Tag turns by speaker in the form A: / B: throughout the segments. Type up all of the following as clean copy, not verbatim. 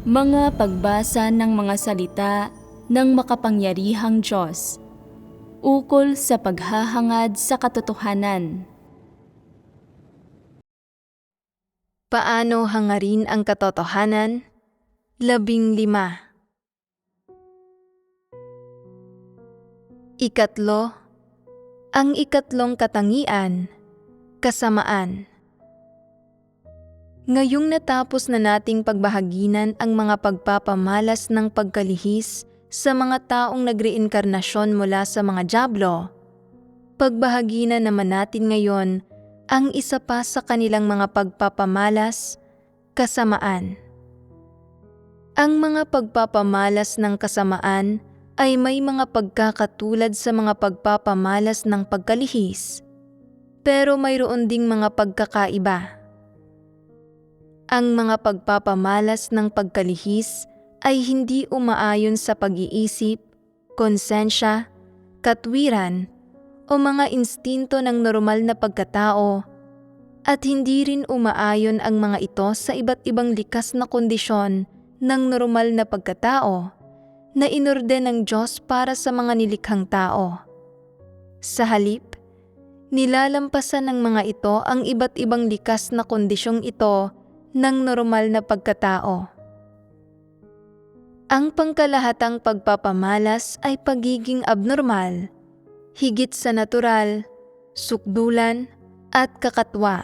A: Mga pagbasa ng mga salita ng makapangyarihang Diyos, ukol sa paghahangad sa katotohanan.
B: Paano hangarin ang katotohanan? 15. Ikatlo, ang ikatlong katangian, kasamaan. Ngayong natapos na nating pagbahaginan ang mga pagpapamalas ng pagkalihis sa mga taong nagreinkarnasyon mula sa mga dyablo, pagbahaginan naman natin ngayon ang isa pa sa kanilang mga pagpapamalas, kasamaan. Ang mga pagpapamalas ng kasamaan ay may mga pagkakatulad sa mga pagpapamalas ng pagkalihis, pero mayroon ding mga pagkakaiba. Ang mga pagpapamalas ng pagkalihis ay hindi umaayon sa pag-iisip, konsensya, katwiran, o mga instinto ng normal na pagkatao, at hindi rin umaayon ang mga ito sa iba't ibang likas na kondisyon ng normal na pagkatao na inorden ng Diyos para sa mga nilikhang tao. Sa halip, nilalampasan ng mga ito ang iba't ibang likas na kondisyong ito ng normal na pagkatao. Ang pangkalahatang pagpapamalas ay pagiging abnormal, higit sa natural, sukdulan, at kakatwa.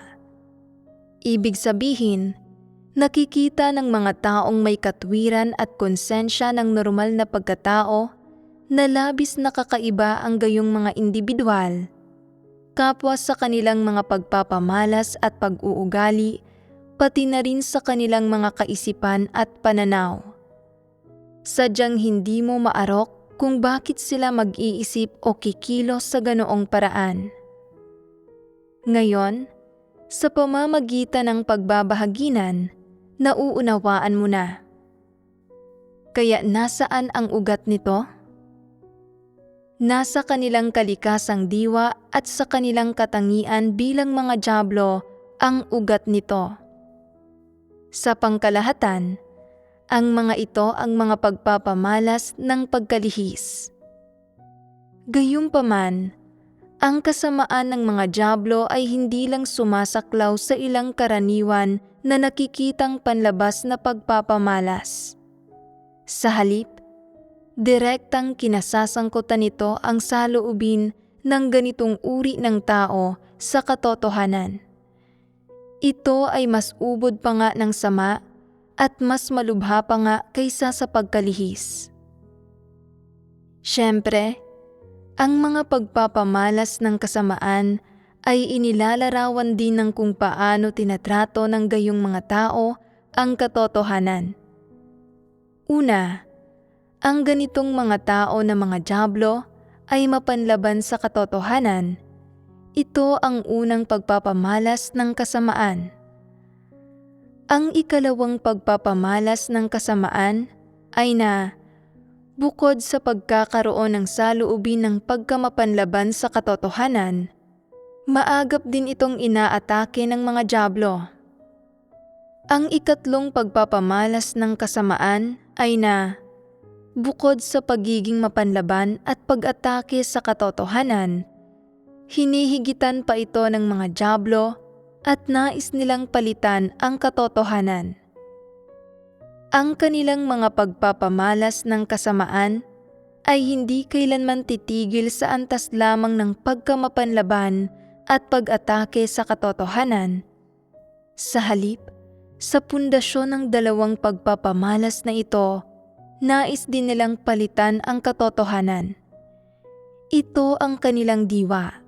B: Ibig sabihin, nakikita ng mga taong may katwiran at konsensya ng normal na pagkatao na labis na kakaiba ang gayong mga individual, kapwa sa kanilang mga pagpapamalas at pag-uugali, pati na rin sa kanilang mga kaisipan at pananaw. Sadyang hindi mo maarok kung bakit sila mag-iisip o kikilos sa ganoong paraan. Ngayon, sa pamamagitan ng pagbabahaginan, nauunawaan mo na. Kaya nasaan ang ugat nito? Nasa kanilang kalikasang diwa at sa kanilang katangian bilang mga dyablo ang ugat nito. Sa pangkalahatan, ang mga ito ang mga pagpapamalas ng pagkalihis. Gayunpaman, ang kasamaan ng mga dyablo ay hindi lang sumasaklaw sa ilang karaniwan na nakikitang panlabas na pagpapamalas. Sa halip, direktang kinasasangkutan nito ang saloobin ng ganitong uri ng tao sa katotohanan. Ito ay mas ubod pa nga ng sama at mas malubha pa nga kaysa sa pagkalihis. Siyempre, ang mga pagpapamalas ng kasamaan ay inilalarawan din ng kung paano tinatrato ng gayong mga tao ang katotohanan. Una, ang ganitong mga tao na mga dyablo ay mapanlaban sa katotohanan. Ito ang unang pagpapamalas ng kasamaan. Ang ikalawang pagpapamalas ng kasamaan ay na, bukod sa pagkakaroon ng saloobin ng pagkamapanlaban sa katotohanan, maagap din itong inaatake ng mga dyablo. Ang ikatlong pagpapamalas ng kasamaan ay na, bukod sa pagiging mapanlaban at pag-atake sa katotohanan, hinihigitan pa ito ng mga dyablo at nais nilang palitan ang katotohanan. Ang kanilang mga pagpapamalas ng kasamaan ay hindi kailanman titigil sa antas lamang ng pagkamapanlaban at pag-atake sa katotohanan. Sa halip, sa pundasyon ng dalawang pagpapamalas na ito, nais din nilang palitan ang katotohanan. Ito ang kanilang diwa.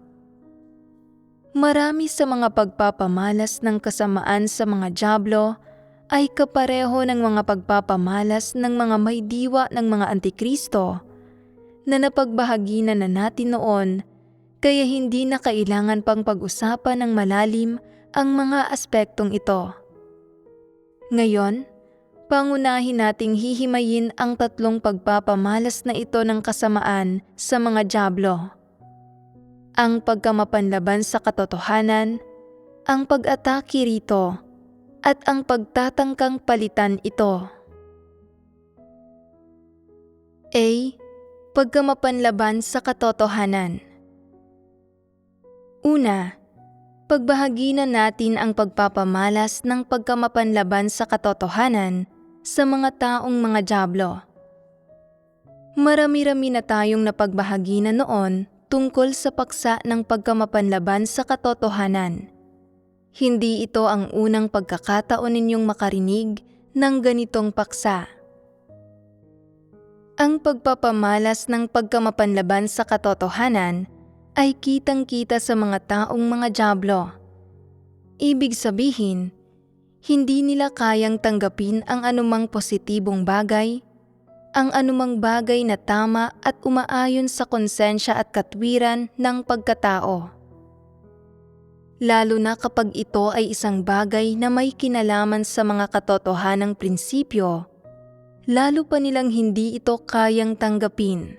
B: Marami sa mga pagpapamalas ng kasamaan sa mga dyablo ay kapareho ng mga pagpapamalas ng mga may diwa ng mga antikristo na napagbahaginan na natin noon, kaya hindi na kailangan pang pag-usapan ng malalim ang mga aspektong ito. Ngayon, pangunahin nating hihimayin ang tatlong pagpapamalas na ito ng kasamaan sa mga dyablo. Ang pagkamapanlaban sa katotohanan, ang pag-atake rito, at ang pagtatangkang palitan ito. A. Pagkamapanlaban sa katotohanan. Una, pagbahagi na natin ang pagpapamalas ng pagkamapanlaban sa katotohanan sa mga taong mga dyablo. Marami-rami na tayong napagbahagi na noon tungkol sa paksa ng pagkamapanlaban sa katotohanan. Hindi ito ang unang pagkakataon ninyong makarinig ng ganitong paksa. Ang pagpapamalas ng pagkamapanlaban sa katotohanan ay kitang-kita sa mga taong mga dyablo. Ibig sabihin, hindi nila kayang tanggapin ang anumang positibong bagay, ang anumang bagay na tama at umaayon sa konsensya at katwiran ng pagkatao. Lalo na kapag ito ay isang bagay na may kinalaman sa mga katotohanang prinsipyo, lalo pa nilang hindi ito kayang tanggapin.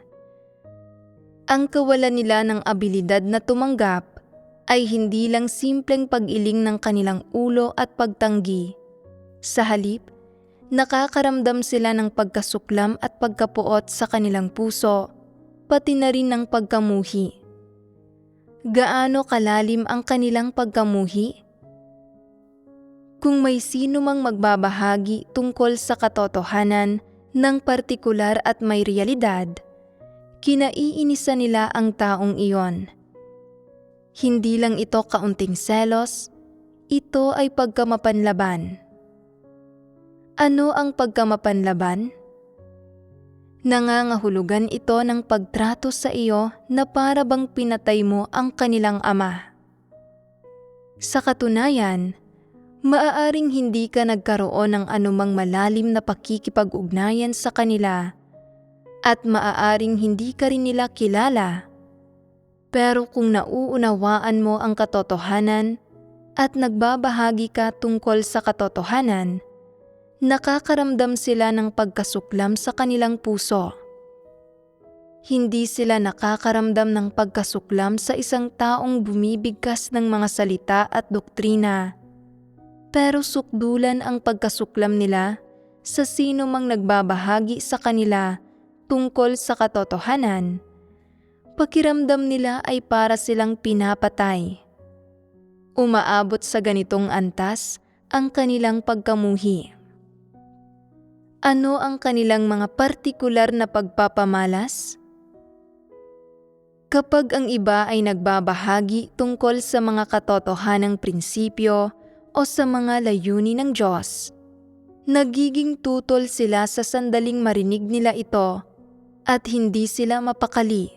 B: Ang kawalan nila ng abilidad na tumanggap ay hindi lang simpleng pag-iling ng kanilang ulo at pagtanggi. Sa halip, nakakaramdam sila ng pagkasuklam at pagkapuot sa kanilang puso, pati na rin ng pagkamuhi. Gaano kalalim ang kanilang pagkamuhi? Kung may sino mang magbabahagi tungkol sa katotohanan ng partikular at may realidad, kinaiinisa nila ang taong iyon. Hindi lang ito kaunting selos, ito ay pagkamapanlaban. Ano ang pagkamapanlaban? Nangangahulugan ito ng pagtrato sa iyo na para bang pinatay mo ang kanilang ama. Sa katunayan, maaaring hindi ka nagkaroon ng anumang malalim na pakikipag-ugnayan sa kanila at maaaring hindi ka rin nila kilala. Pero kung nauunawaan mo ang katotohanan at nagbabahagi ka tungkol sa katotohanan, nakakaramdam sila ng pagkasuklam sa kanilang puso. Hindi sila nakakaramdam ng pagkasuklam sa isang taong bumibigkas ng mga salita at doktrina, pero sukdulan ang pagkasuklam nila sa sino mang nagbabahagi sa kanila tungkol sa katotohanan. Pakiramdam nila ay para silang pinapatay. Umaabot sa ganitong antas ang kanilang pagkamuhi. Ano ang kanilang mga partikular na pagpapamalas? Kapag ang iba ay nagbabahagi tungkol sa mga katotohanang prinsipyo o sa mga layunin ng Diyos, nagiging tutol sila sa sandaling marinig nila ito at hindi sila mapakali.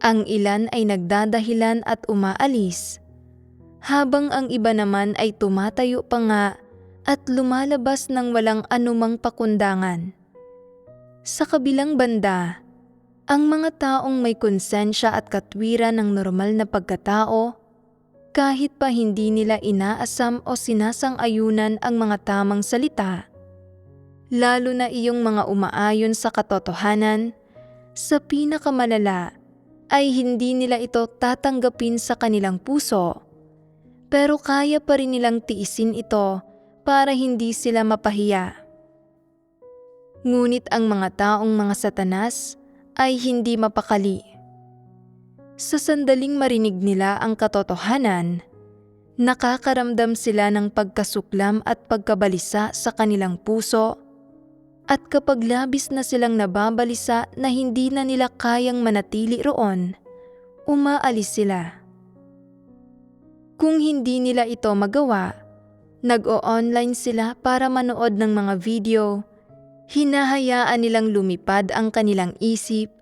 B: Ang ilan ay nagdadahilan at umaalis, habang ang iba naman ay tumatayo pa nga at lumalabas ng walang anumang pakundangan. Sa kabilang banda, ang mga taong may konsensya at katwiran ng normal na pagkatao, kahit pa hindi nila inaasam o sinasang-ayunan ang mga tamang salita, lalo na iyong mga umaayon sa katotohanan, sa pinakamalala ay hindi nila ito tatanggapin sa kanilang puso, pero kaya pa rin nilang tiisin ito para hindi sila mapahiya. Ngunit ang mga taong mga satanas ay hindi mapakali. Sa sandaling marinig nila ang katotohanan, nakakaramdam sila ng pagkasuklam at pagkabalisa sa kanilang puso, at kapag labis na silang nababalisa na hindi na nila kayang manatili roon, umaalis sila. Kung hindi nila ito magawa, nag-o-online sila para manood ng mga video, hinahayaan nilang lumipad ang kanilang isip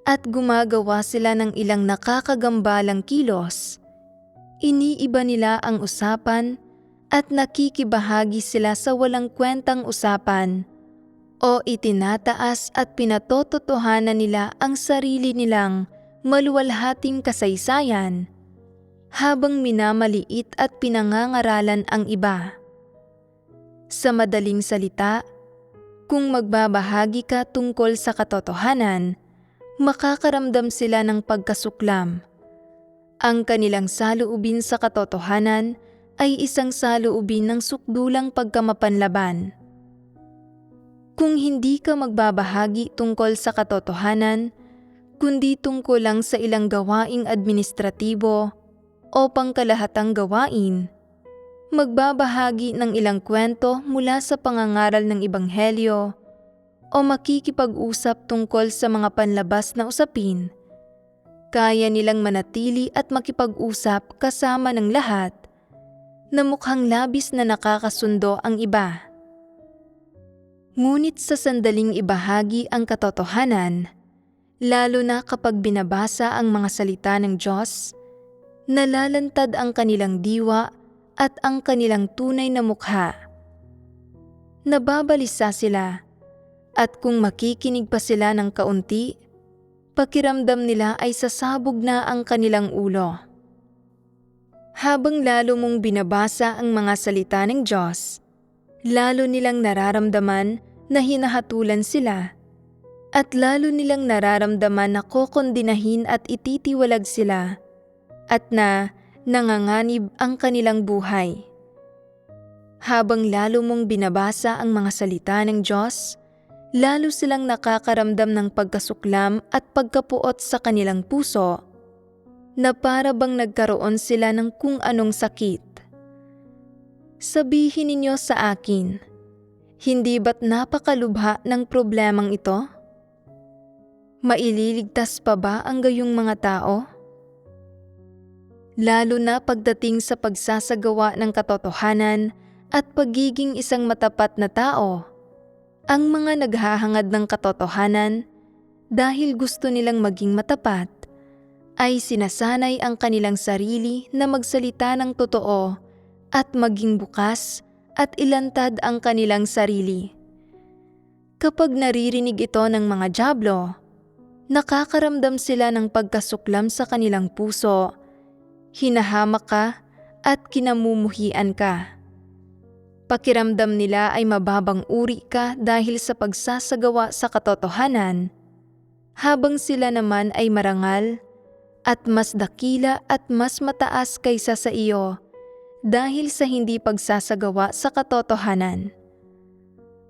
B: at gumagawa sila ng ilang nakakagambalang kilos. Iniiba nila ang usapan at nakikibahagi sila sa walang kwentang usapan o itinataas at pinatototohanan nila ang sarili nilang maluwalhating kasaysayan habang minamaliit at pinangangaralan ang iba. Sa madaling salita, kung magbabahagi ka tungkol sa katotohanan, makakaramdam sila ng pagkasuklam. Ang kanilang saloobin sa katotohanan ay isang saloobin ng sukdulang pagkamapanlaban. Kung hindi ka magbabahagi tungkol sa katotohanan, kundi tungkol lang sa ilang gawaing administratibo o pangkalahatang gawain, magbabahagi ng ilang kwento mula sa pangangaral ng Ebanghelyo o makikipag-usap tungkol sa mga panlabas na usapin, kaya nilang manatili at makipag-usap kasama ng lahat na mukhang labis na nakakasundo ang iba. Ngunit sa sandaling ibahagi ang katotohanan, lalo na kapag binabasa ang mga salita ng Diyos, nalalantad ang kanilang diwa at ang kanilang tunay na mukha. Nababalisa sila, at kung makikinig pa sila ng kaunti, pakiramdam nila ay sasabog na ang kanilang ulo. Habang lalo mong binabasa ang mga salita ng Diyos, lalo nilang nararamdaman na hinahatulan sila, at lalo nilang nararamdaman na kokondinahin at ititiwalag sila, at na nanganganib ang kanilang buhay. Habang lalo mong binabasa ang mga salita ng Diyos, lalo silang nakakaramdam ng pagkasuklam at pagkapuot sa kanilang puso, na para bang nagkaroon sila ng kung anong sakit. Sabihin ninyo sa akin, hindi ba't napakalubha ng problemang ito? Maililigtas pa ba ang gayong mga tao? Lalo na pagdating sa pagsasagawa ng katotohanan at pagiging isang matapat na tao, ang mga naghahangad ng katotohanan dahil gusto nilang maging matapat, ay sinasanay ang kanilang sarili na magsalita ng totoo at maging bukas at ilantad ang kanilang sarili. Kapag naririnig ito ng mga dyablo, nakakaramdam sila ng pagkasuklam sa kanilang puso, hinahamak ka at kinamumuhian ka. Pakiramdam nila ay mababang uri ka dahil sa pagsasagawa sa katotohanan, habang sila naman ay marangal at mas dakila at mas mataas kaysa sa iyo dahil sa hindi pagsasagawa sa katotohanan.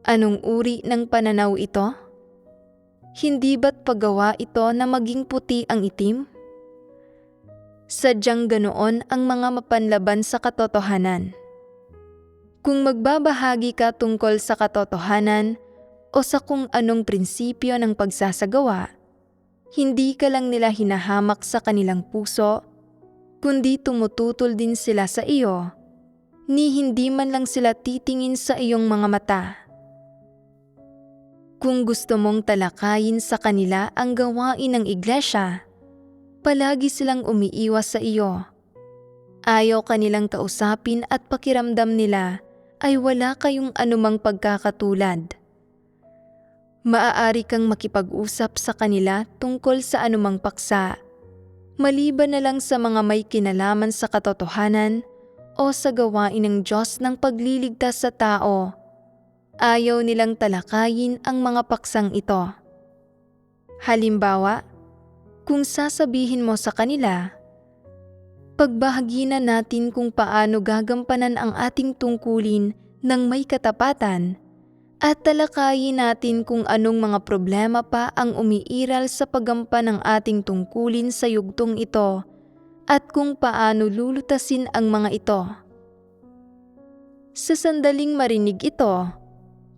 B: Anong uri ng pananaw ito? Hindi ba't paggawa ito na maging puti ang itim? Sadyang ganoon ang mga mapanlaban sa katotohanan. Kung magbabahagi ka tungkol sa katotohanan o sa kung anong prinsipyo ng pagsasagawa, hindi ka lang nila hinahamak sa kanilang puso, kundi tumututol din sila sa iyo, ni hindi man lang sila titingin sa iyong mga mata. Kung gusto mong talakayin sa kanila ang gawain ng iglesia, palagi silang umiiwas sa iyo. Ayaw kanilang kausapin at pakiramdam nila ay wala kayong anumang pagkakatulad. Maaari kang makipag-usap sa kanila tungkol sa anumang paksa, maliban na lang sa mga may kinalaman sa katotohanan o sa gawain ng Diyos ng pagliligtas sa tao. Ayaw nilang talakayin ang mga paksang ito. Halimbawa, kung sasabihin mo sa kanila, pagbahagi na natin kung paano gagampanan ang ating tungkulin ng may katapatan at talakayin natin kung anong mga problema pa ang umiiral sa paggampan ng ating tungkulin sa yugtong ito at kung paano lulutasin ang mga ito. Sa sandaling marinig ito,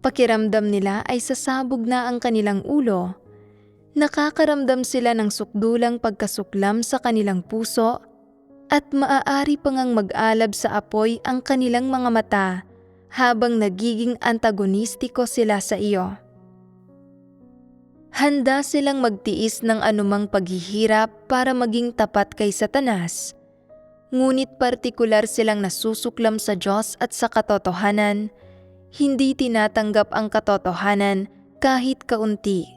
B: pakiramdam nila ay sasabog na ang kanilang ulo, nakakaramdam sila ng sukdulang pagkasuklam sa kanilang puso, at maaari pa ngang mag-alab sa apoy ang kanilang mga mata habang nagiging antagonistiko sila sa iyo. Handa silang magtiis ng anumang paghihirap para maging tapat kay Satanas, ngunit partikular silang nasusuklam sa Diyos at sa katotohanan, hindi tinatanggap ang katotohanan kahit kaunti.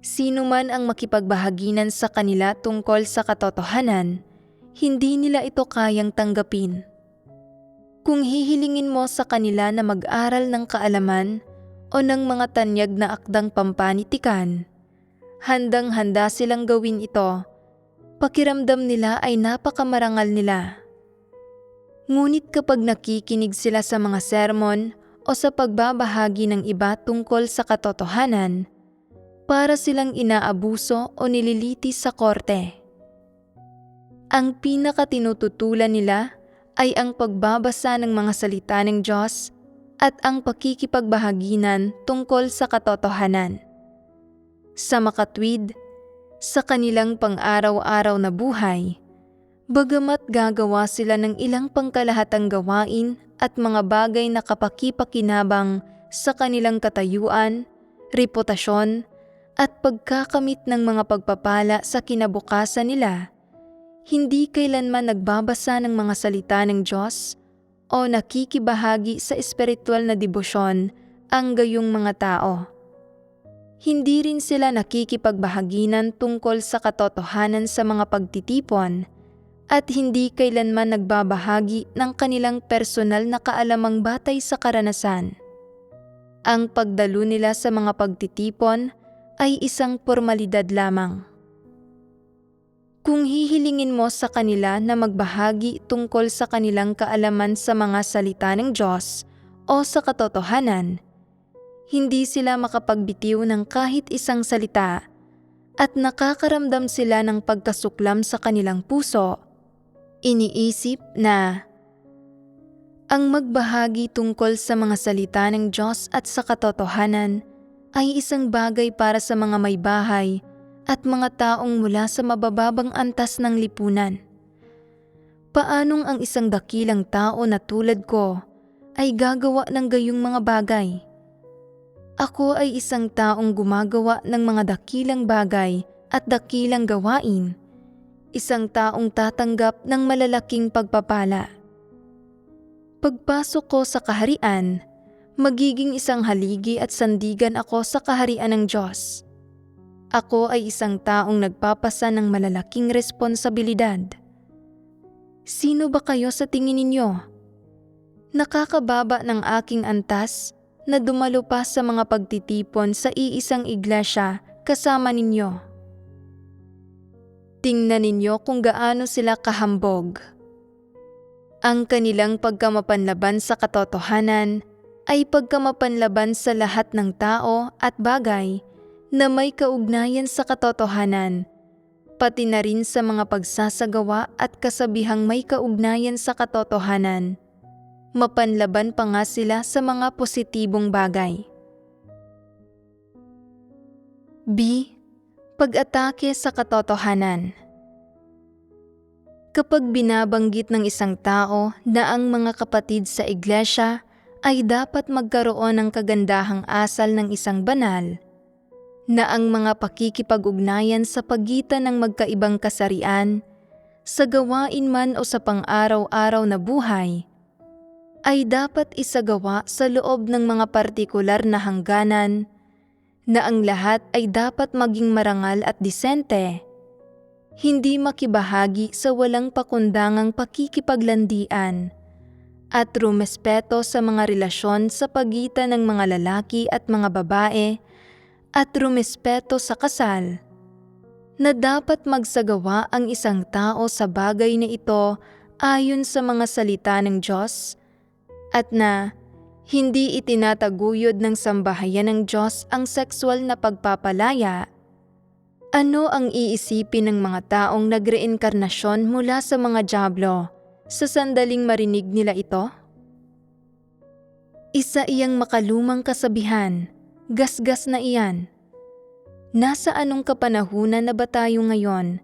B: Sino man ang makipagbahaginan sa kanila tungkol sa katotohanan, hindi nila ito kayang tanggapin. Kung hihilingin mo sa kanila na mag-aral ng kaalaman o ng mga tanyag na akdang pampanitikan, handang-handa silang gawin ito. Pakiramdam nila ay napakamarangal nila. Ngunit kapag nakikinig sila sa mga sermon o o sa pagbabahagi ng iba tungkol sa katotohanan, para silang inaabuso o nililitis sa korte. Ang pinakatinututulan nila ay ang pagbabasa ng mga salita ng Diyos at ang pakikipagbahaginan tungkol sa katotohanan. Sa makatwid, sa kanilang pang-araw-araw na buhay, bagamat gagawa sila ng ilang pangkalahatang gawain at mga bagay na kapaki-pakinabang sa kanilang katayuan, reputasyon, at pagkakamit ng mga pagpapala sa kinabukasan nila, hindi kailanman nagbabasa ng mga salita ng Diyos o nakikibahagi sa espiritual na debosyon ang gayong mga tao. Hindi rin sila nakikipagbahaginan tungkol sa katotohanan sa mga pagtitipon at hindi kailanman nagbabahagi ng kanilang personal na kaalamang batay sa karanasan. Ang pagdalo nila sa mga pagtitipon ay isang pormalidad lamang. Kung hihilingin mo sa kanila na magbahagi tungkol sa kanilang kaalaman sa mga salita ng Diyos o sa katotohanan, hindi sila makapagbitiw ng kahit isang salita at nakakaramdam sila ng pagkasuklam sa kanilang puso. Iniisip na ang magbahagi tungkol sa mga salita ng Diyos at sa katotohanan ay isang bagay para sa mga may bahay at mga taong mula sa mabababang antas ng lipunan. Paanong ang isang dakilang tao na tulad ko ay gagawa ng gayong mga bagay? Ako ay isang taong gumagawa ng mga dakilang bagay at dakilang gawain, isang taong tatanggap ng malalaking pagpapala. Pagpasok ko sa kaharian, magiging isang haligi at sandigan ako sa kaharian ng Diyos. Ako ay isang taong nagpapasa ng malalaking responsibilidad. Sino ba kayo sa tingin ninyo? Nakakababa ng aking antas na dumalo pa sa mga pagtitipon sa iisang iglesia kasama ninyo. Tingnan ninyo kung gaano sila kahambog. Ang kanilang pagkamapanlaban sa katotohanan ay pagkamapanlaban sa lahat ng tao at bagay na may kaugnayan sa katotohanan, pati na rin sa mga pagsasagawa at kasabihang may kaugnayan sa katotohanan. Mapanlaban pa nga sila sa mga positibong bagay. B. Pag-atake sa katotohanan. Kapag binabanggit ng isang tao na ang mga kapatid sa iglesia ay dapat magkaroon ng kagandahang asal ng isang banal, na ang mga pakikipag-ugnayan sa pagitan ng magkaibang kasarian, sa gawain man o sa pang-araw-araw na buhay, ay dapat isagawa sa loob ng mga partikular na hangganan, na ang lahat ay dapat maging marangal at disente, hindi makibahagi sa walang pakundangang pakikipaglandian, at rumespeto sa mga relasyon sa pagitan ng mga lalaki at mga babae, at rumespeto sa kasal, na dapat magsagawa ang isang tao sa bagay na ito ayon sa mga salita ng Diyos, at na hindi itinataguyod ng sambahayan ng Diyos ang sexual na pagpapalaya. Ano ang iisipin ng mga taong nagreinkarnasyon mula sa mga dyablo sa sandaling marinig nila ito? Isa iyang makalumang kasabihan, gasgas na iyan. Nasa anong kapanahunan na ba tayo ngayon?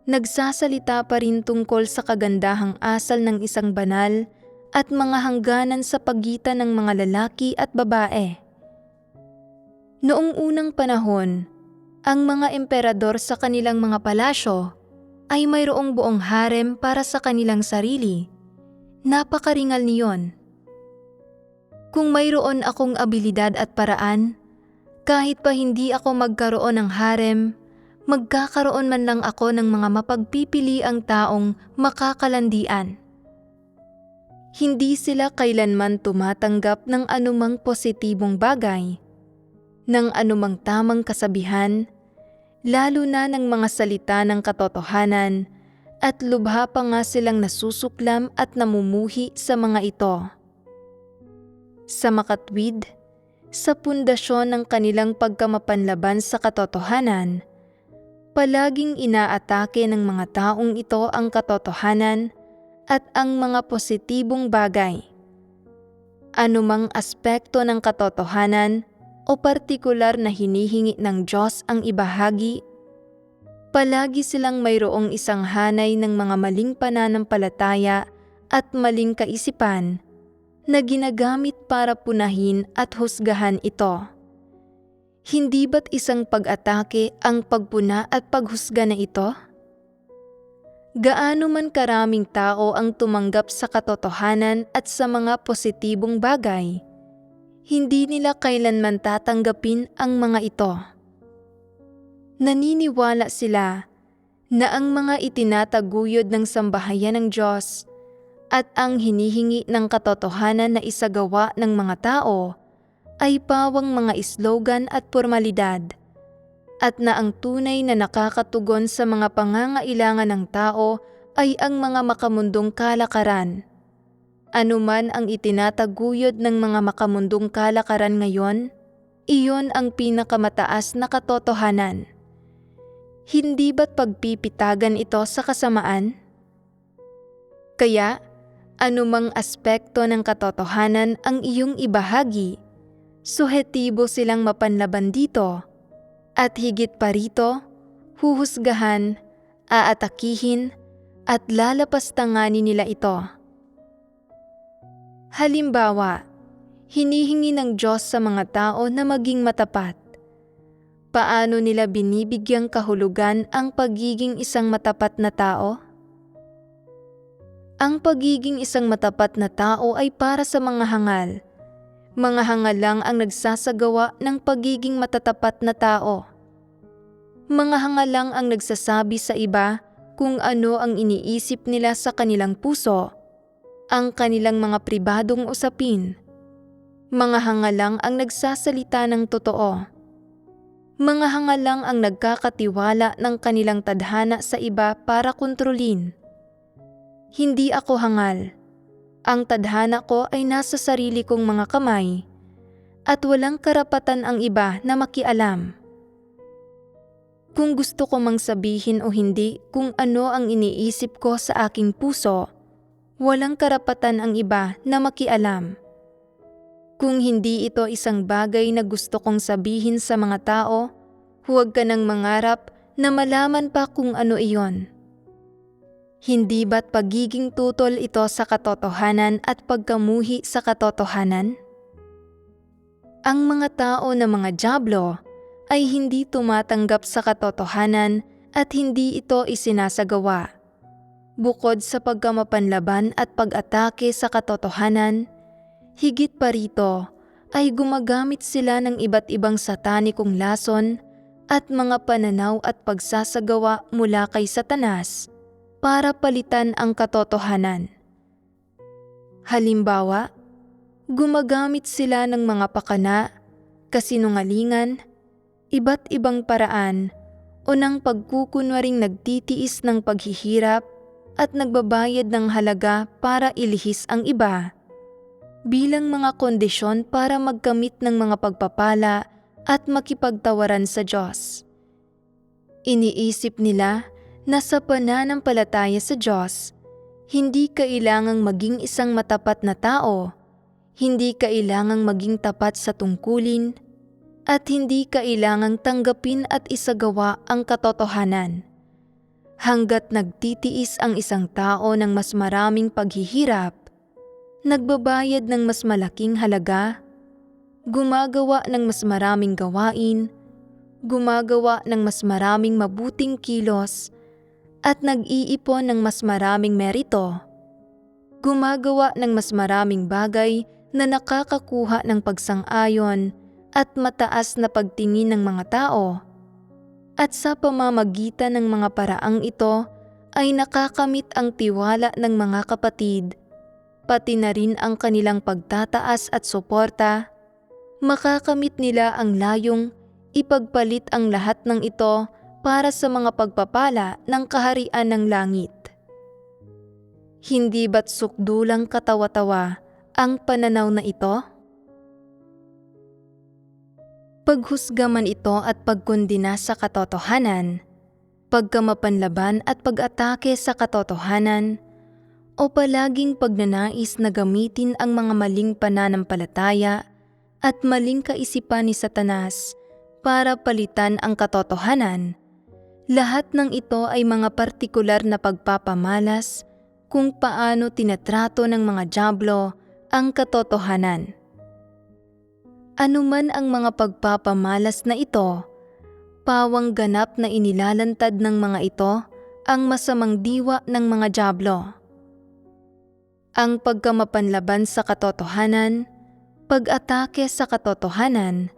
B: Nagsasalita pa rin tungkol sa kagandahang asal ng isang banal at mga hangganan sa pagitan ng mga lalaki at babae. Noong unang panahon, ang mga emperador sa kanilang mga palasyo ay mayroong buong harem para sa kanilang sarili. Napakaringal niyon. Kung mayroon akong abilidad at paraan, kahit pa hindi ako magkaroon ng harem, magkakaroon man lang ako ng mga mapagpipiliang taong makakalandian. Hindi sila kailanman tumatanggap ng anumang positibong bagay, ng anumang tamang kasabihan, lalo na ng mga salita ng katotohanan, at lubha pa nga silang nasusuklam at namumuhi sa mga ito. Sa makatwid, sa pundasyon ng kanilang pagkamapanlaban sa katotohanan, palaging inaatake ng mga taong ito ang katotohanan at ang mga positibong bagay. Anumang aspekto ng katotohanan o partikular na hinihingi ng Diyos ang ibahagi, palagi silang mayroong isang hanay ng mga maling pananampalataya at maling kaisipan na ginagamit para punahin at husgahan ito. Hindi ba't isang pag-atake ang pagpuna at paghusga na ito? Gaano man karaming tao ang tumanggap sa katotohanan at sa mga positibong bagay, hindi nila kailanman tatanggapin ang mga ito. Naniniwala sila na ang mga itinataguyod ng sambahayan ng Diyos at ang hinihingi ng katotohanan na isagawa ng mga tao ay pawang mga slogan at formalidad, at na ang tunay na nakakatugon sa mga pangangailangan ng tao ay ang mga makamundong kalakaran. Anuman ang itinataguyod ng mga makamundong kalakaran ngayon, iyon ang pinakamataas na katotohanan. Hindi ba't pagpipitagan ito sa kasamaan? Kaya, anumang aspekto ng katotohanan ang iyong ibahagi, suhestibo silang mapanlaban dito, at higit pa rito, huhusgahan, aatakihin, at lalapastanganin nila ito. Halimbawa, hinihingi ng Diyos sa mga tao na maging matapat. Paano nila binibigyang kahulugan ang pagiging isang matapat na tao? Ang pagiging isang matapat na tao ay para sa mga hangal. Mga hangal lang ang nagsasagawa ng pagiging matatapat na tao. Mga hangal lang ang nagsasabi sa iba kung ano ang iniisip nila sa kanilang puso, ang kanilang mga pribadong usapin. Mga hangal lang ang nagsasalita ng totoo. Mga hangal lang ang nagkakatiwala ng kanilang tadhana sa iba para kontrolin. Hindi ako hangal. Ang tadhana ko ay nasa sarili kong mga kamay, at walang karapatan ang iba na makialam. Kung gusto ko mang sabihin o hindi kung ano ang iniisip ko sa aking puso, walang karapatan ang iba na makialam. Kung hindi ito isang bagay na gusto kong sabihin sa mga tao, huwag ka nang mangarap na malaman pa kung ano iyon. Hindi ba't pagiging tutol ito sa katotohanan at pagkamuhi sa katotohanan? Ang mga tao na mga dyablo ay hindi tumatanggap sa katotohanan at hindi ito isinasagawa. Bukod sa pagkamapanlaban at pag-atake sa katotohanan, higit pa rito ay gumagamit sila ng iba't ibang satanikong lason at mga pananaw at pagsasagawa mula kay Satanas para palitan ang katotohanan. Halimbawa, gumagamit sila ng mga pakana, kasinungalingan, iba't ibang paraan o ng pagkukunwaring nagtitiis ng paghihirap at nagbabayad ng halaga para ilihis ang iba, bilang mga kondisyon para magkamit ng mga pagpapala at makipagtawaran sa Diyos. Iniisip nila na sa pananampalataya sa Diyos, hindi kailangang maging isang matapat na tao, hindi kailangang maging tapat sa tungkulin, at hindi kailangang tanggapin at isagawa ang katotohanan. Hanggat nagtitiis ang isang tao ng mas maraming paghihirap, nagbabayad ng mas malaking halaga, gumagawa ng mas maraming gawain, gumagawa ng mas maraming mabuting kilos, at nag-iipon ng mas maraming merito, gumagawa ng mas maraming bagay na nakakakuha ng pagsang-ayon at mataas na pagtingin ng mga tao, at sa pamamagitan ng mga paraang ito ay nakakamit ang tiwala ng mga kapatid, pati na rin ang kanilang pagtataas at suporta. Makakamit nila ang layong ipagpalit ang lahat ng ito para sa mga pagpapala ng kaharian ng langit. Hindi ba't sukdulang katawa-tawa ang pananaw na ito? paghusga man ito at pagkondena sa katotohanan, pagkamapanlaban at pag-atake sa katotohanan, o palaging pagnanais na gamitin ang mga maling pananampalataya at maling kaisipan ni Satanas para palitan ang katotohanan. Lahat ng ito ay mga partikular na pagpapamalas kung paano tinatrato ng mga dyablo ang katotohanan. Anuman ang mga pagpapamalas na ito, pawang ganap na inilalantad ng mga ito ang masamang diwa ng mga dyablo. Ang pagkamapanlaban sa katotohanan, pag-atake sa katotohanan,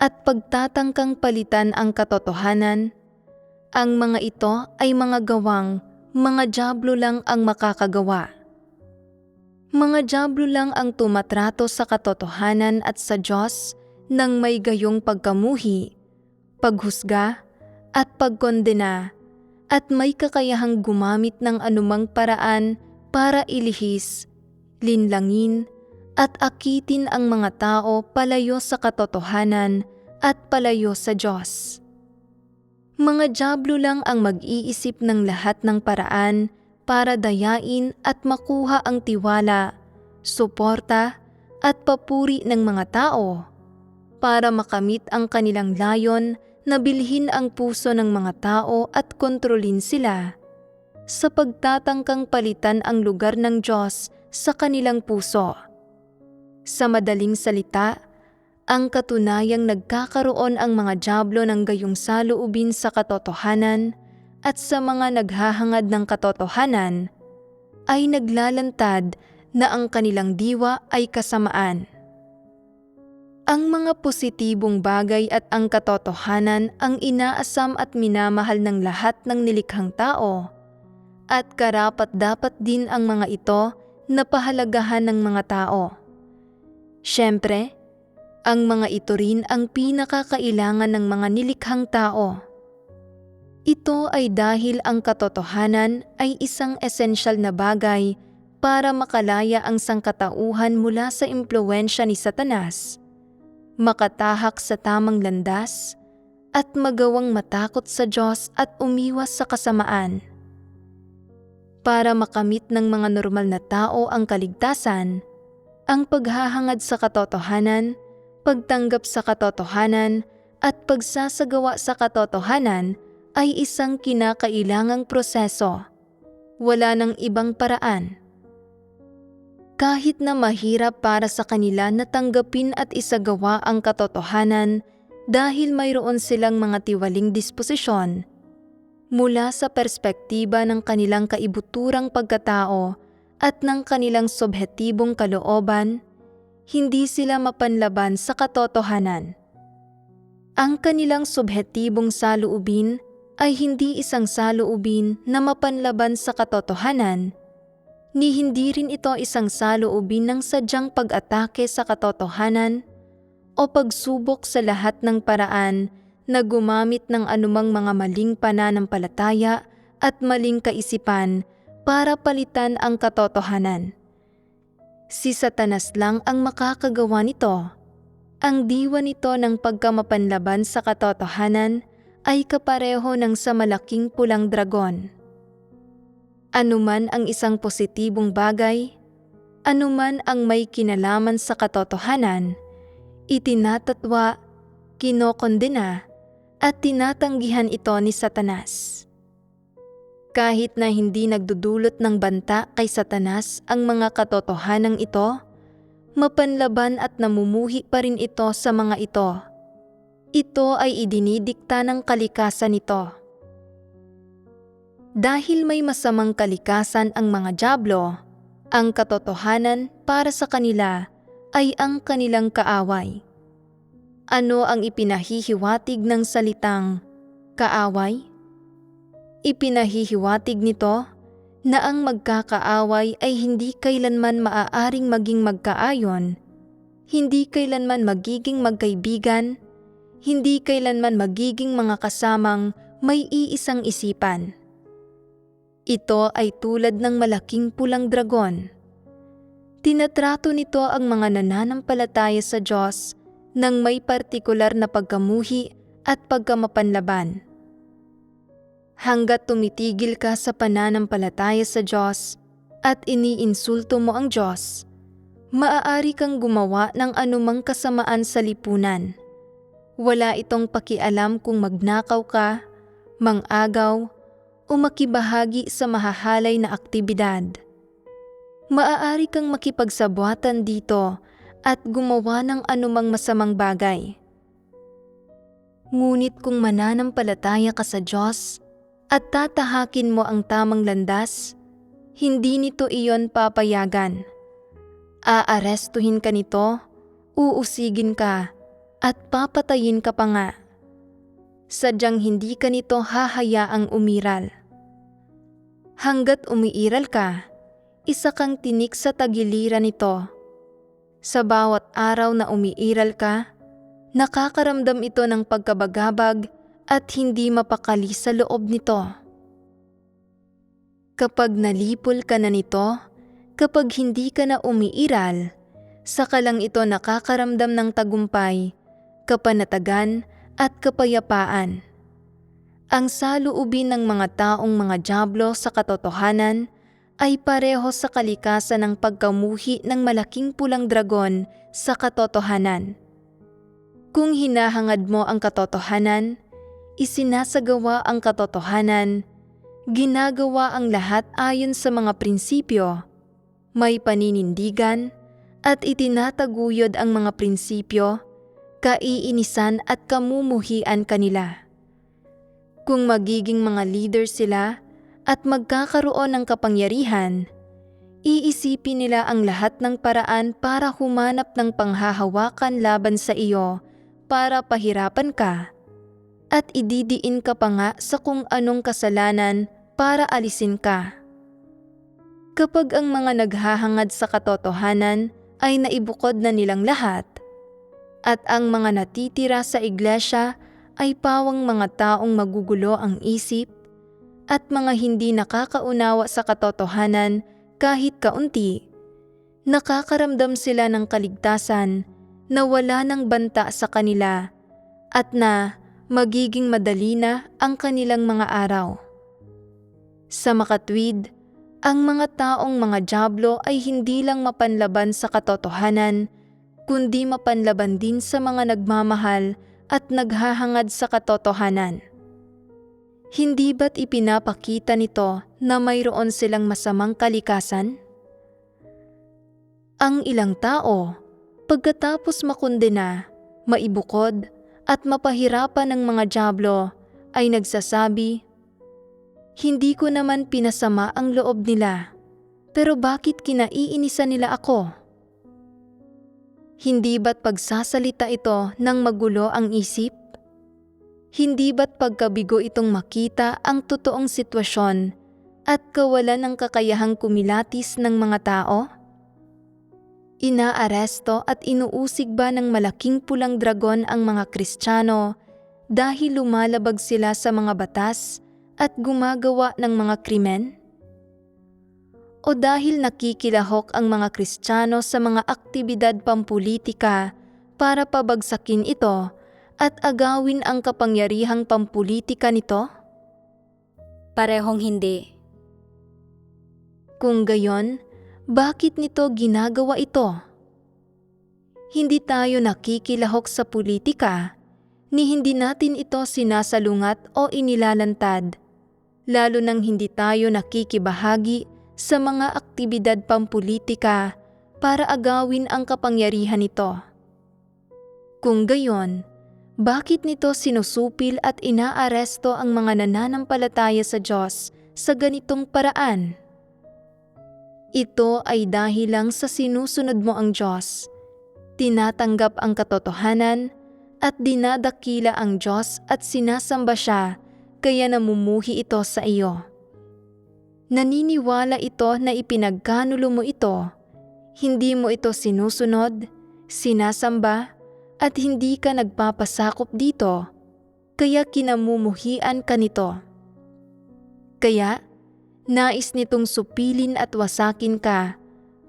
B: at pagtatangkang palitan ang katotohanan, ang mga ito ay mga gawang mga dyablo lang ang makakagawa. Mga dyablo lang ang tumatrato sa katotohanan at sa Diyos ng may gayong pagkamuhi, paghusga, at pagkondena, at may kakayahang gumamit ng anumang paraan para ilihis, linlangin, at akitin ang mga tao palayo sa katotohanan at palayo sa Diyos. Mga dyablo lang ang mag-iisip ng lahat ng paraan para dayain at makuha ang tiwala, suporta, at papuri ng mga tao, para makamit ang kanilang layon na bilhin ang puso ng mga tao at kontrolin sila, sa pagtatangkang palitan ang lugar ng Diyos sa kanilang puso. Sa madaling salita, ang katunayang nagkakaroon ang mga dyablo ng gayong saloobin sa katotohanan at sa mga naghahangad ng katotohanan ay naglalantad na ang kanilang diwa ay kasamaan. Ang mga positibong bagay at ang katotohanan ang inaasam at minamahal ng lahat ng nilikhang tao, at karapat-dapat din ang mga ito na pahalagahan ng mga tao. Siyempre, ang mga ito rin ang pinakakailangan ng mga nilikhang tao. Ito ay dahil ang katotohanan ay isang esensyal na bagay para makalaya ang sangkatauhan mula sa impluwensya ni Satanas, makatahak sa tamang landas, at magawang matakot sa Diyos at umiwas sa kasamaan. Para makamit ng mga normal na tao ang kaligtasan, ang paghahangad sa katotohanan, pagtanggap sa katotohanan, at pagsasagawa sa katotohanan ay isang kinakailangang proseso. Wala nang ibang paraan. Kahit na mahirap para sa kanila na tanggapin at isagawa ang katotohanan dahil mayroon silang mga tiwaling disposisyon, mula sa perspektiba ng kanilang kaibuturang pagkatao at ng kanilang subhetibong kalooban, hindi sila mapanlaban sa katotohanan. Ang kanilang subhetibong saloobin ay hindi isang saloobin na mapanlaban sa katotohanan, ni hindi rin ito isang saloobin ng sadyang pag-atake sa katotohanan o pagsubok sa lahat ng paraan na gumamit ng anumang mga maling pananampalataya at maling kaisipan para palitan ang katotohanan. Si Satanas lang ang makakagawa nito. Ang diwa nito ng pagkamapanlaban sa katotohanan ay kapareho ng sa malaking pulang dragon. Anuman ang isang positibong bagay, anuman ang may kinalaman sa katotohanan, itinatatwa, kinokondena, at tinatanggihan ito ni Satanas. Kahit na hindi nagdudulot ng banta kay Satanas ang mga katotohanang ito, mapanlaban at namumuhi pa rin ito sa mga ito. Ito ay idinidikta ng kalikasan nito. Dahil may masamang kalikasan ang mga dyablo, ang katotohanan para sa kanila ay ang kanilang kaaway. Ano ang ipinahihiwatig ng salitang kaaway? Ipinahihiwatig nito na ang magkakaaway ay hindi kailanman maaaring maging magkaayon, hindi kailanman magiging magkaibigan, hindi kailanman magiging mga kasamang may iisang isipan. Ito ay tulad ng malaking pulang dragon. Tinatrato nito ang mga nananampalataya sa Diyos ng may partikular na pagkamuhi at pagkamapanlaban. Hanggat tumitigil ka sa pananampalataya sa Diyos at iniinsulto mo ang Diyos, maaari kang gumawa ng anumang kasamaan sa lipunan. Wala itong pakialam kung magnakaw ka, mangagaw, o makibahagi sa mahahalay na aktibidad. Maaari kang makipagsabwatan dito at gumawa ng anumang masamang bagay. Ngunit kung mananampalataya ka sa Diyos at tatahakin mo ang tamang landas, hindi nito iyon papayagan. Aarestuhin ka nito, uusigin ka, at papatayin ka pa nga. Sadyang hindi ka nito hahayaang umiral. Hanggat umiiral ka, isa kang tinik sa tagiliran nito. Sa bawat araw na umiiral ka, nakakaramdam ito ng pagkabagabag at hindi mapakali sa loob nito. Kapag nalipol ka na nito, kapag hindi ka na umiiral, saka lang ito nakakaramdam ng tagumpay, kapanatagan at kapayapaan. Ang saloobin ng mga taong mga dyablo sa katotohanan ay pareho sa kalikasan ng pagkamuhi ng malaking pulang dragon sa katotohanan. Kung hinahangad mo ang katotohanan, isinasagawa ang katotohanan, ginagawa ang lahat ayon sa mga prinsipyo, may paninindigan, at itinataguyod ang mga prinsipyo, kaiinisan at kamumuhian kanila. Kung magiging mga leader sila at magkakaroon ng kapangyarihan, iisipin nila ang lahat ng paraan para humanap ng panghahawakan laban sa iyo para pahirapan ka, at ididiin ka pa nga sa kung anong kasalanan para alisin ka. Kapag ang mga naghahangad sa katotohanan ay naibukod na nilang lahat, at ang mga natitira sa iglesia ay pawang mga taong magugulo ang isip at mga hindi nakakaunawa sa katotohanan kahit kaunti, nakakaramdam sila ng kaligtasan na wala ng banta sa kanila at na magiging madali na ang kanilang mga araw. Sa makatwid, ang mga taong mga dyablo ay hindi lang mapanlaban sa katotohanan, kundi mapanlaban din sa mga nagmamahal at naghahangad sa katotohanan. Hindi ba't ipinapakita nito na mayroon silang masamang kalikasan? Ang ilang tao, pagkatapos makondena, maibukod, at mapahirapan ng mga dyablo, ay nagsasabi, "Hindi ko naman pinasama ang loob nila, pero bakit kinaiinisan nila ako?" Hindi ba't pagsasalita ito ng magulo ang isip? Hindi ba't pagkabigo itong makita ang totoong sitwasyon at kawalan ng kakayahang kumilatis ng mga tao? Inaaresto at inuusig ba ng malaking pulang dragon ang mga Kristiyano dahil lumalabag sila sa mga batas at gumagawa ng mga krimen? O dahil nakikilahok ang mga Kristiyano sa mga aktibidad pampulitika para pabagsakin ito at agawin ang kapangyarihang pampulitika nito?
A: Parehong hindi.
B: Kung gayon, bakit nito ginagawa ito? Hindi tayo nakikilahok sa politika, ni hindi natin ito sinasalungat o inilalantad, lalo nang hindi tayo nakikibahagi sa mga aktibidad pampulitika para agawin ang kapangyarihan nito. Kung gayon, bakit nito sinusupil at inaaresto ang mga nananampalataya sa Diyos sa ganitong paraan? Ito ay dahil lang sa sinusunod mo ang Diyos, tinatanggap ang katotohanan at dinadakila ang Diyos at sinasamba siya, kaya namumuhi ito sa iyo. Naniniwala ito na ipinagkanulo mo ito, hindi mo ito sinusunod, sinasamba, at hindi ka nagpapasakop dito, kaya kinamumuhian ka nito. Kaya, nais nitong supilin at wasakin ka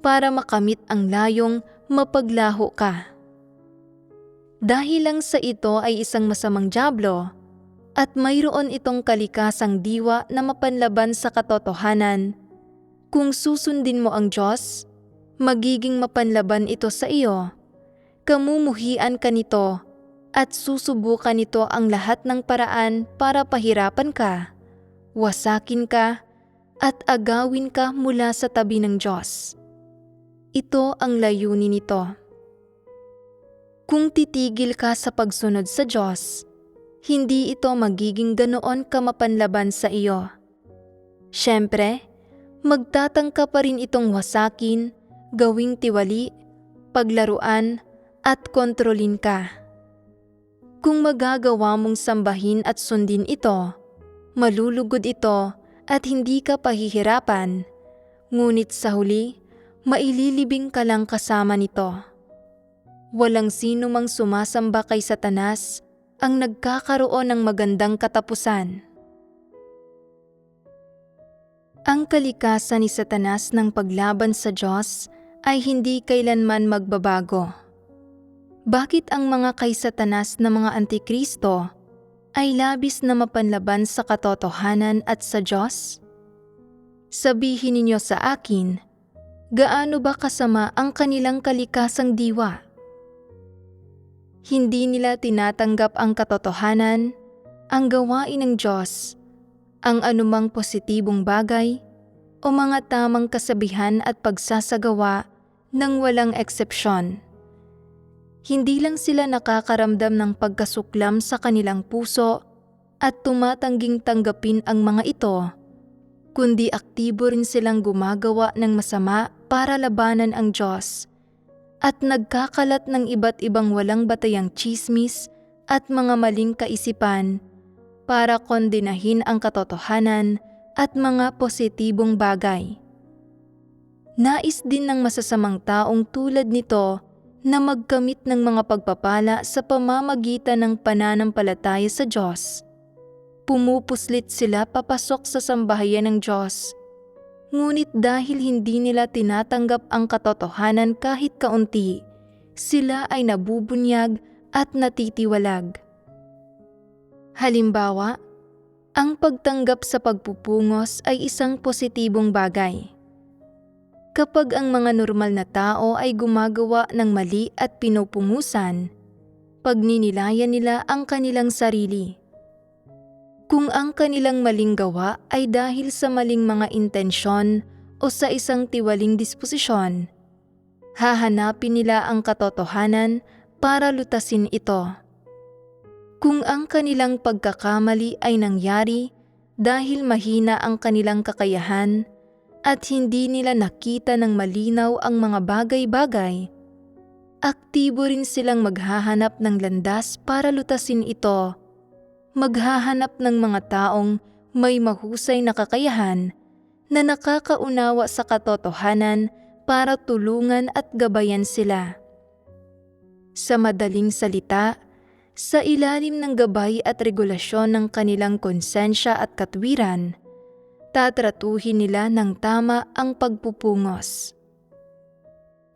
B: para makamit ang layong mapaglaho ka. Dahil lang sa ito ay isang masamang dyablo at mayroon itong kalikasang diwa na mapanlaban sa katotohanan. Kung susundin mo ang Diyos, magiging mapanlaban ito sa iyo. Kamumuhian ka nito at susubukan nito ang lahat ng paraan para pahirapan ka, wasakin ka, at agawin ka mula sa tabi ng Diyos. Ito ang layunin nito. Kung titigil ka sa pagsunod sa Diyos, hindi ito magiging ganoon kamapanlaban sa iyo. Siyempre, magtatangka pa rin itong wasakin, gawing tiwali, paglaruan, at kontrolin ka. Kung magagawa mong sambahin at sundin ito, malulugod ito at hindi ka pahihirapan, ngunit sa huli, maililibing ka lang kasama nito. Walang sino mang sumasamba kay Satanas ang nagkakaroon ng magandang katapusan. Ang kalikasan ni Satanas ng paglaban sa Diyos ay hindi kailanman magbabago. Bakit ang mga kay Satanas na mga antikristo ay labis na mapanlaban sa katotohanan at sa Diyos? Sabihin ninyo sa akin, gaano ba kasama ang kanilang kalikasang diwa? Hindi nila tinatanggap ang katotohanan, ang gawain ng Diyos, ang anumang positibong bagay, o mga tamang kasabihan at pagsasagawa ng walang eksepsyon. Hindi lang sila nakakaramdam ng pagkasuklam sa kanilang puso at tumatangging tanggapin ang mga ito, kundi aktibo rin silang gumagawa ng masama para labanan ang Diyos at nagkakalat ng iba't ibang walang batayang tsismis at mga maling kaisipan para kondenahin ang katotohanan at mga positibong bagay. Nais din ng masasamang taong tulad nito na magkamit ng mga pagpapala sa pamamagitan ng pananampalataya sa Diyos. Pumupuslit sila papasok sa sambahayan ng Diyos. Ngunit dahil hindi nila tinatanggap ang katotohanan kahit kaunti, sila ay nabubunyag at natitiwalag. Halimbawa, ang pagtanggap sa pagpupungos ay isang positibong bagay. Kapag ang mga normal na tao ay gumagawa ng mali at pinupungusan, pagninilayan nila ang kanilang sarili. Kung ang kanilang maling gawa ay dahil sa maling mga intensyon o sa isang tiwaling disposisyon, hahanapin nila ang katotohanan para lutasin ito. Kung ang kanilang pagkakamali ay nangyari dahil mahina ang kanilang kakayahan at hindi nila nakita ng malinaw ang mga bagay-bagay, aktibo rin silang maghahanap ng landas para lutasin ito. Maghahanap ng mga taong may mahusay na kakayahan na nakakaunawa sa katotohanan para tulungan at gabayan sila. Sa madaling salita, sa ilalim ng gabay at regulasyon ng kanilang konsensya at katwiran, tatratuhin nila ng tama ang pagpupungos.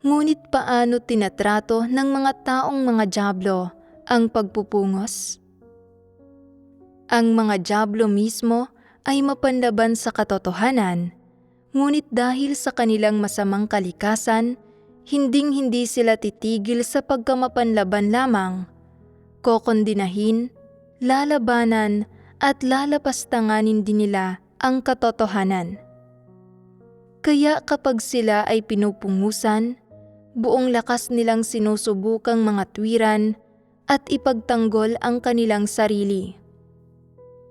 B: Ngunit paano tinatrato ng mga taong mga dyablo ang pagpupungos? Ang mga dyablo mismo ay mapanlaban sa katotohanan, ngunit dahil sa kanilang masamang kalikasan, hinding-hindi sila titigil sa pagkamapanlaban lamang. Kokondinahin, lalabanan at lalapastanganin din nila ang katotohanan. Kaya kapag sila ay pinupungusan, buong lakas nilang sinusubukang mga tuwiran at ipagtanggol ang kanilang sarili.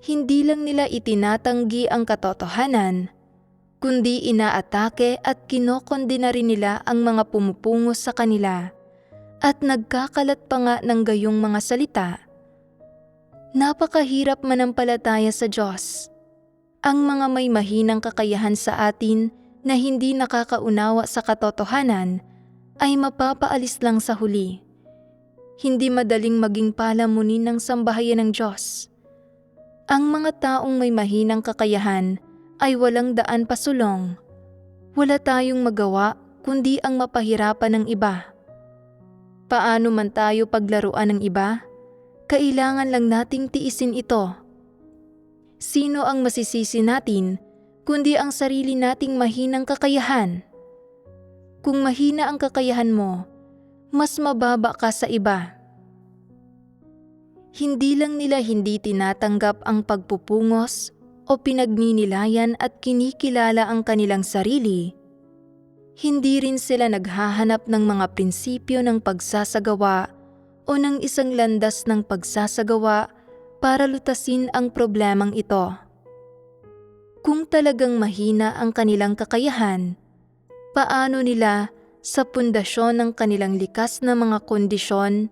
B: Hindi lang nila itinatanggi ang katotohanan, kundi inaatake at kinokondena rin nila ang mga pumupungos sa kanila at nagkakalat pa nga ng gayong mga salita. Napakahirap manampalataya sa Diyos. Ang mga may mahinang kakayahan sa atin na hindi nakakaunawa sa katotohanan ay mapapaalis lang sa huli. Hindi madaling maging palamunin ng sambahayan ng Diyos. Ang mga taong may mahinang kakayahan ay walang daan pasulong. Wala tayong magawa kundi ang mapahirapan ng iba. paano man tayo paglaruan ng iba, kailangan lang nating tiisin ito. Sino ang masisisi natin kundi ang sarili nating mahinang kakayahan? Kung mahina ang kakayahan mo, mas mababa ka sa iba. Hindi lang nila hindi tinatanggap ang pagpupungos o pinagninilayan at kinikilala ang kanilang sarili, hindi rin sila naghahanap ng mga prinsipyo ng pagsasagawa o ng isang landas ng pagsasagawa para lutasin ang problemang ito. Kung talagang mahina ang kanilang kakayahan, paano nila sa pundasyon ng kanilang likas na mga kondisyon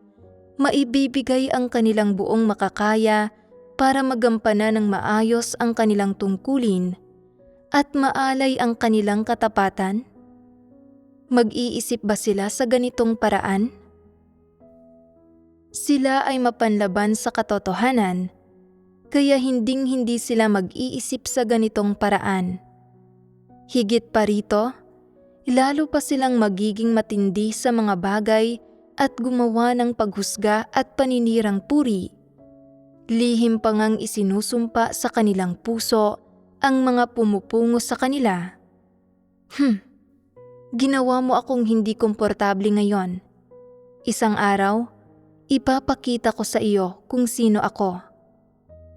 B: maibibigay ang kanilang buong makakaya para magampanan ng maayos ang kanilang tungkulin at maalay ang kanilang katapatan? Mag-iisip ba sila sa ganitong paraan? Sila ay mapanlaban sa katotohanan, kaya hinding-hindi sila mag-iisip sa ganitong paraan. Higit pa rito, lalo pa silang magiging matindi sa mga bagay at gumawa ng paghusga at paninirang puri. Lihim pa ngang isinusumpa sa kanilang puso ang mga pumupungo sa kanila. Ginawa mo akong hindi komportable ngayon. Isang araw, ipapakita ko sa iyo kung sino ako.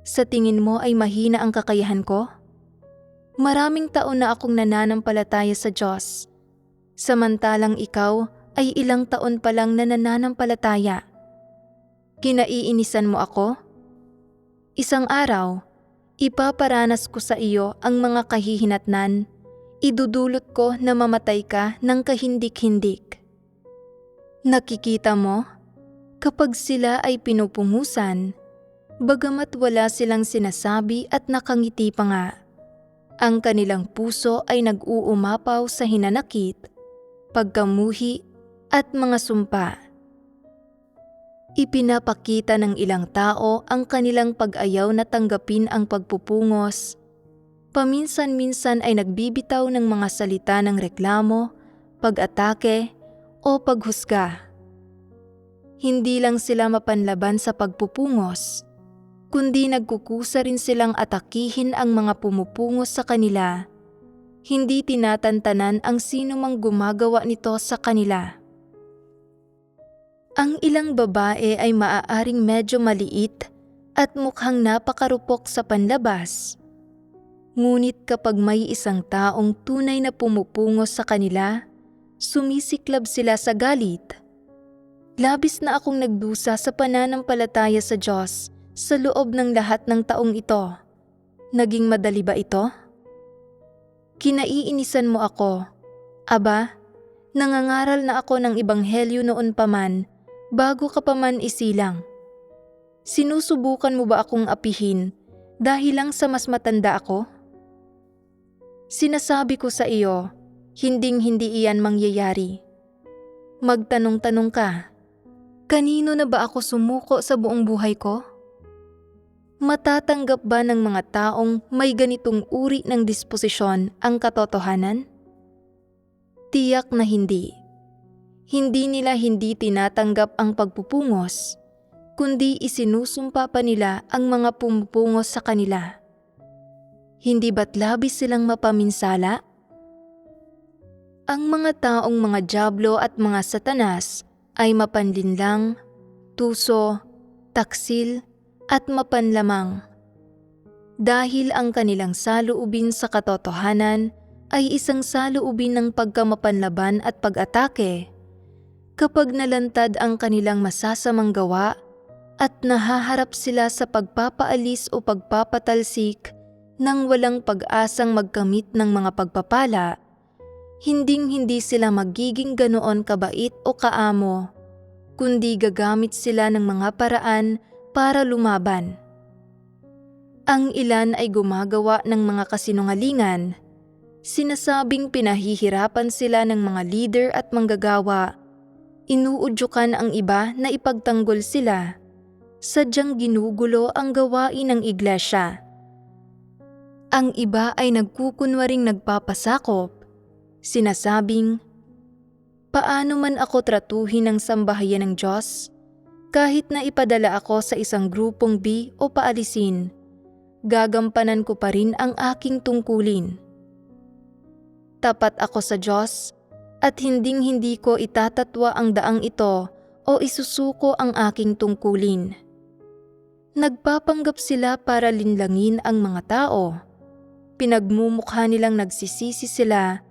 B: Sa tingin mo ay mahina ang kakayahan ko? Maraming taon na akong nananampalataya sa Diyos, samantalang ikaw ay ilang taon pa lang na nananampalataya. Kinaiinisan mo ako? Isang araw, ipaparanas ko sa iyo ang mga kahihinatnan, idudulot ko na mamatay ka ng kahindik-hindik. Nakikita mo, kapag sila ay pinupungusan, bagamat wala silang sinasabi at nakangiti pa nga, ang kanilang puso ay nag-uumapaw sa hinanakit, pagkamuhi at mga sumpa. Ipinapakita ng ilang tao ang kanilang pag-ayaw na tanggapin ang pagpupungos. Paminsan-minsan ay nagbibitaw ng mga salita ng reklamo, pag-atake o paghusga. Hindi lang sila mapanlaban sa pagpupungos, kundi nagkukusa rin silang atakihin ang mga pumupungos sa kanila. Hindi tinatantanan ang sino mang gumagawa nito sa kanila. Ang ilang babae ay maaaring medyo maliit at mukhang napakarupok sa panlabas. Ngunit kapag may isang taong tunay na pumupungos sa kanila, sumisiklab sila sa galit. Labis na akong nagdusa sa pananampalataya sa Diyos sa loob ng lahat ng taong ito. Naging madali ba ito? Kinaiinisan mo ako. Aba, nangangaral na ako ng ebanghelyo noon pa man, bago ka pa man isilang. Sinusubukan mo ba akong apihin dahil lang sa mas matanda ako? Sinasabi ko sa iyo, hinding-hindi iyan mangyayari. Magtanong-tanong ka, kanino na ba ako sumuko sa buong buhay ko? Matatanggap ba ng mga taong may ganitong uri ng disposisyon ang katotohanan? Tiyak na hindi. Hindi nila hindi tinatanggap ang pagpupungos, kundi isinusumpa pa nila ang mga pumupungos sa kanila. Hindi ba't labis silang mapaminsala? Ang mga taong mga dyablo at mga satanas ay mapanlinlang, tuso, taksil, at mapanlamang. Dahil ang kanilang saloobin sa katotohanan ay isang saloobin ng pagkamapanlaban at pag-atake, kapag nalantad ang kanilang masasamang gawa at nahaharap sila sa pagpapaalis o pagpapatalsik nang walang pag-asang magkamit ng mga pagpapala, hinding-hindi sila magiging ganoon kabait o kaamo, kundi gagamit sila ng mga paraan para lumaban. Ang ilan ay gumagawa ng mga kasinungalingan, sinasabing pinahihirapan sila ng mga leader at manggagawa, inuudyukan ang iba na ipagtanggol sila, sadyang ginugulo ang gawain ng iglesia. Ang iba ay nagkukunwaring nagpapasakop, sinasabing, paano man ako tratuhin ng sambahayan ng Diyos, kahit na ipadala ako sa isang grupong B o paalisin, gagampanan ko pa rin ang aking tungkulin. Tapat ako sa Diyos at hinding-hindi ko itatatwa ang daang ito o isusuko ang aking tungkulin. Nagpapanggap sila para linlangin ang mga tao. Pinagmumukha nilang nagsisisi sila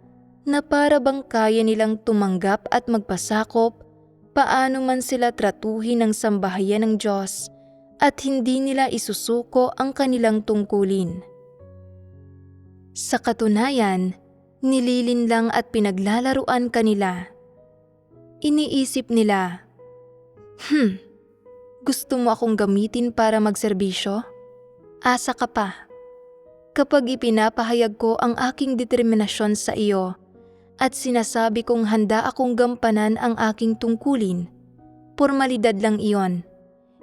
B: na para bang kaya nilang tumanggap at magpasakop paano man sila tratuhin ng sambahayan ng Diyos at hindi nila isusuko ang kanilang tungkulin. Sa katunayan, nililinlang at pinaglalaruan kanila. Iniisip nila, gusto mo akong gamitin para magserbisyo? Asa ka pa. Kapag ipinapahayag ko ang aking determinasyon sa iyo at sinasabi kong handa akong gampanan ang aking tungkulin, pormalidad lang iyon.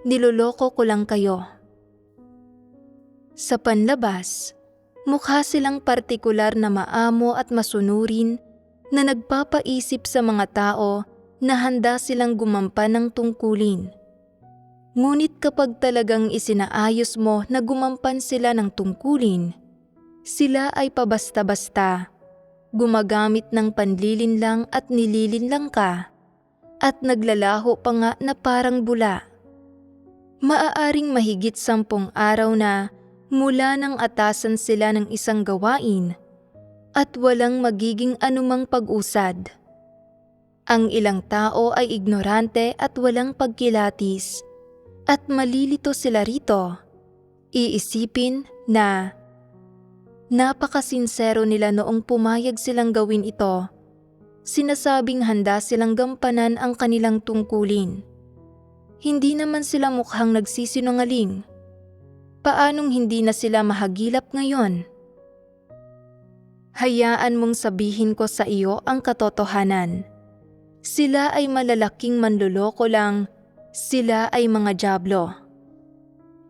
B: Niloloko ko lang kayo. Sa panlabas, mukha silang partikular na maamo at masunurin na nagpapaisip sa mga tao na handa silang gumampan ng tungkulin. Ngunit kapag talagang isinaayos mo na gumampan sila ng tungkulin, sila ay pabasta-basta, gumagamit ng panlilinlang at nililinlang ka, at naglalaho pa nga na parang bula. Maaaring mahigit 10 araw na mula nang atasan sila ng isang gawain at walang magiging anumang pag-usad. Ang ilang tao ay ignorante at walang pagkilatis at malilito sila rito. Iisipin na napakasinsero nila noong pumayag silang gawin ito. Sinasabing handa silang gampanan ang kanilang tungkulin. Hindi naman sila mukhang nagsisinungaling. Paanong hindi na sila mahagilap ngayon? Hayaan mong sabihin ko sa iyo ang katotohanan. Sila ay malalaking manloloko lang, sila ay mga dyablo.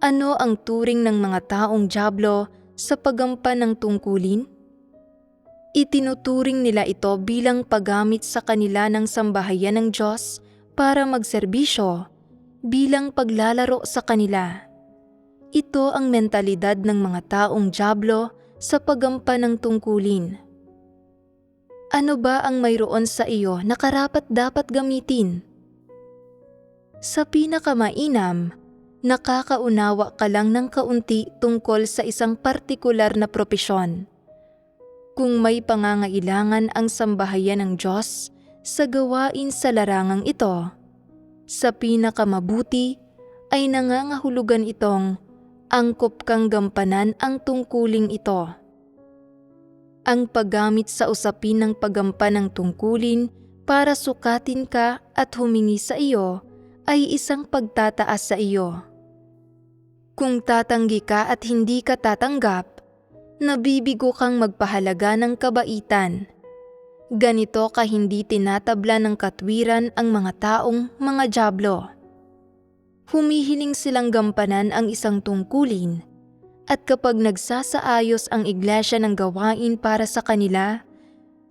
B: Ano ang turing ng mga taong dyablo sa paggampan ng tungkulin? Itinuturing nila ito bilang paggamit sa kanila ng sambahayan ng Diyos para magserbisyo, bilang paglalaro sa kanila. Ito ang mentalidad ng mga taong dyablo sa paggampan ng tungkulin. Ano ba ang mayroon sa iyo na karapat-dapat gamitin? Sa pinakamainam, nakakaunawa ka lang ng kaunti tungkol sa isang partikular na propesyon. Kung may pangangailangan ang sambahayan ng Diyos sa gawain sa larangang ito, sa pinakamabuti ay nangangahulugan itong angkop kang gampanan ang tungkuling ito. Ang paggamit sa usapin ng paggampan ng tungkulin para sukatin ka at humingi sa iyo ay isang pagtataas sa iyo. Kung tatanggi ka at hindi ka tatanggap, nabibigo kang magpahalaga ng kabaitan. Ganito ka hindi tinatabla ng katwiran ang mga taong mga dyablo. Humihiling silang gampanan ang isang tungkulin, at kapag nagsasaayos ang iglesia ng gawain para sa kanila,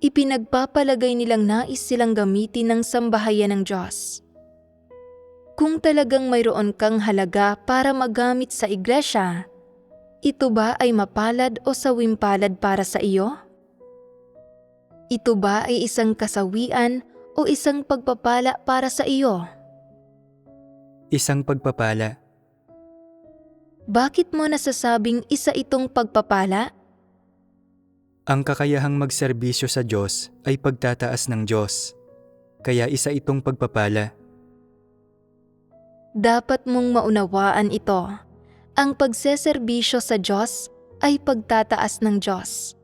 B: ipinagpapalagay nilang nais silang gamitin ng sambahayan ng Diyos. Kung talagang mayroon kang halaga para magamit sa iglesia, ito ba ay mapalad o sawimpalad para sa iyo? Ito ba ay isang kasawian o isang pagpapala para sa iyo?
C: Isang pagpapala.
B: Bakit mo nasasabing isa itong pagpapala?
C: Ang kakayahang magserbisyo sa Diyos ay pagtataas ng Diyos. Kaya isa itong pagpapala.
B: Dapat mong maunawaan ito. Ang pagseserbisyo sa Diyos ay pagtataas ng Diyos.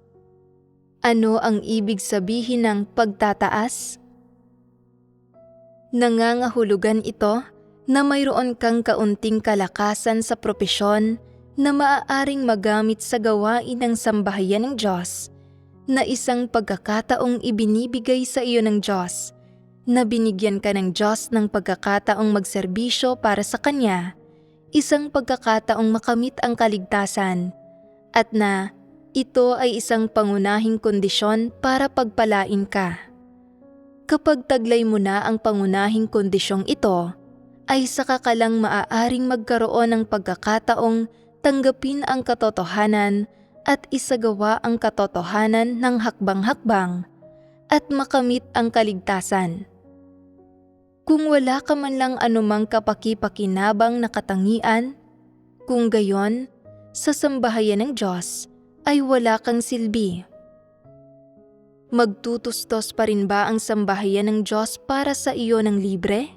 B: Ano ang ibig sabihin ng pagtataas? Nangangahulugan ito na mayroon kang kaunting kalakasan sa propesyon na maaaring magamit sa gawain ng sambahayan ng Diyos, na isang pagkakataong ibinibigay sa iyo ng Diyos, na binigyan ka ng Diyos ng pagkakataong magserbisyo para sa Kanya, isang pagkakataong makamit ang kaligtasan, at na ito ay isang pangunahing kondisyon para pagpalain ka. Kapag taglay mo na ang pangunahing kondisyong ito, ay saka ka lang maaaring magkaroon ng pagkakataong tanggapin ang katotohanan at isagawa ang katotohanan ng hakbang-hakbang at makamit ang kaligtasan. Kung wala ka man lang anumang kapaki-pakinabang na katangian, kung gayon, sa sambahayan ng Diyos ay wala kang silbi. Magtutustos pa rin ba ang sambahayan ng Diyos para sa iyo ng libre?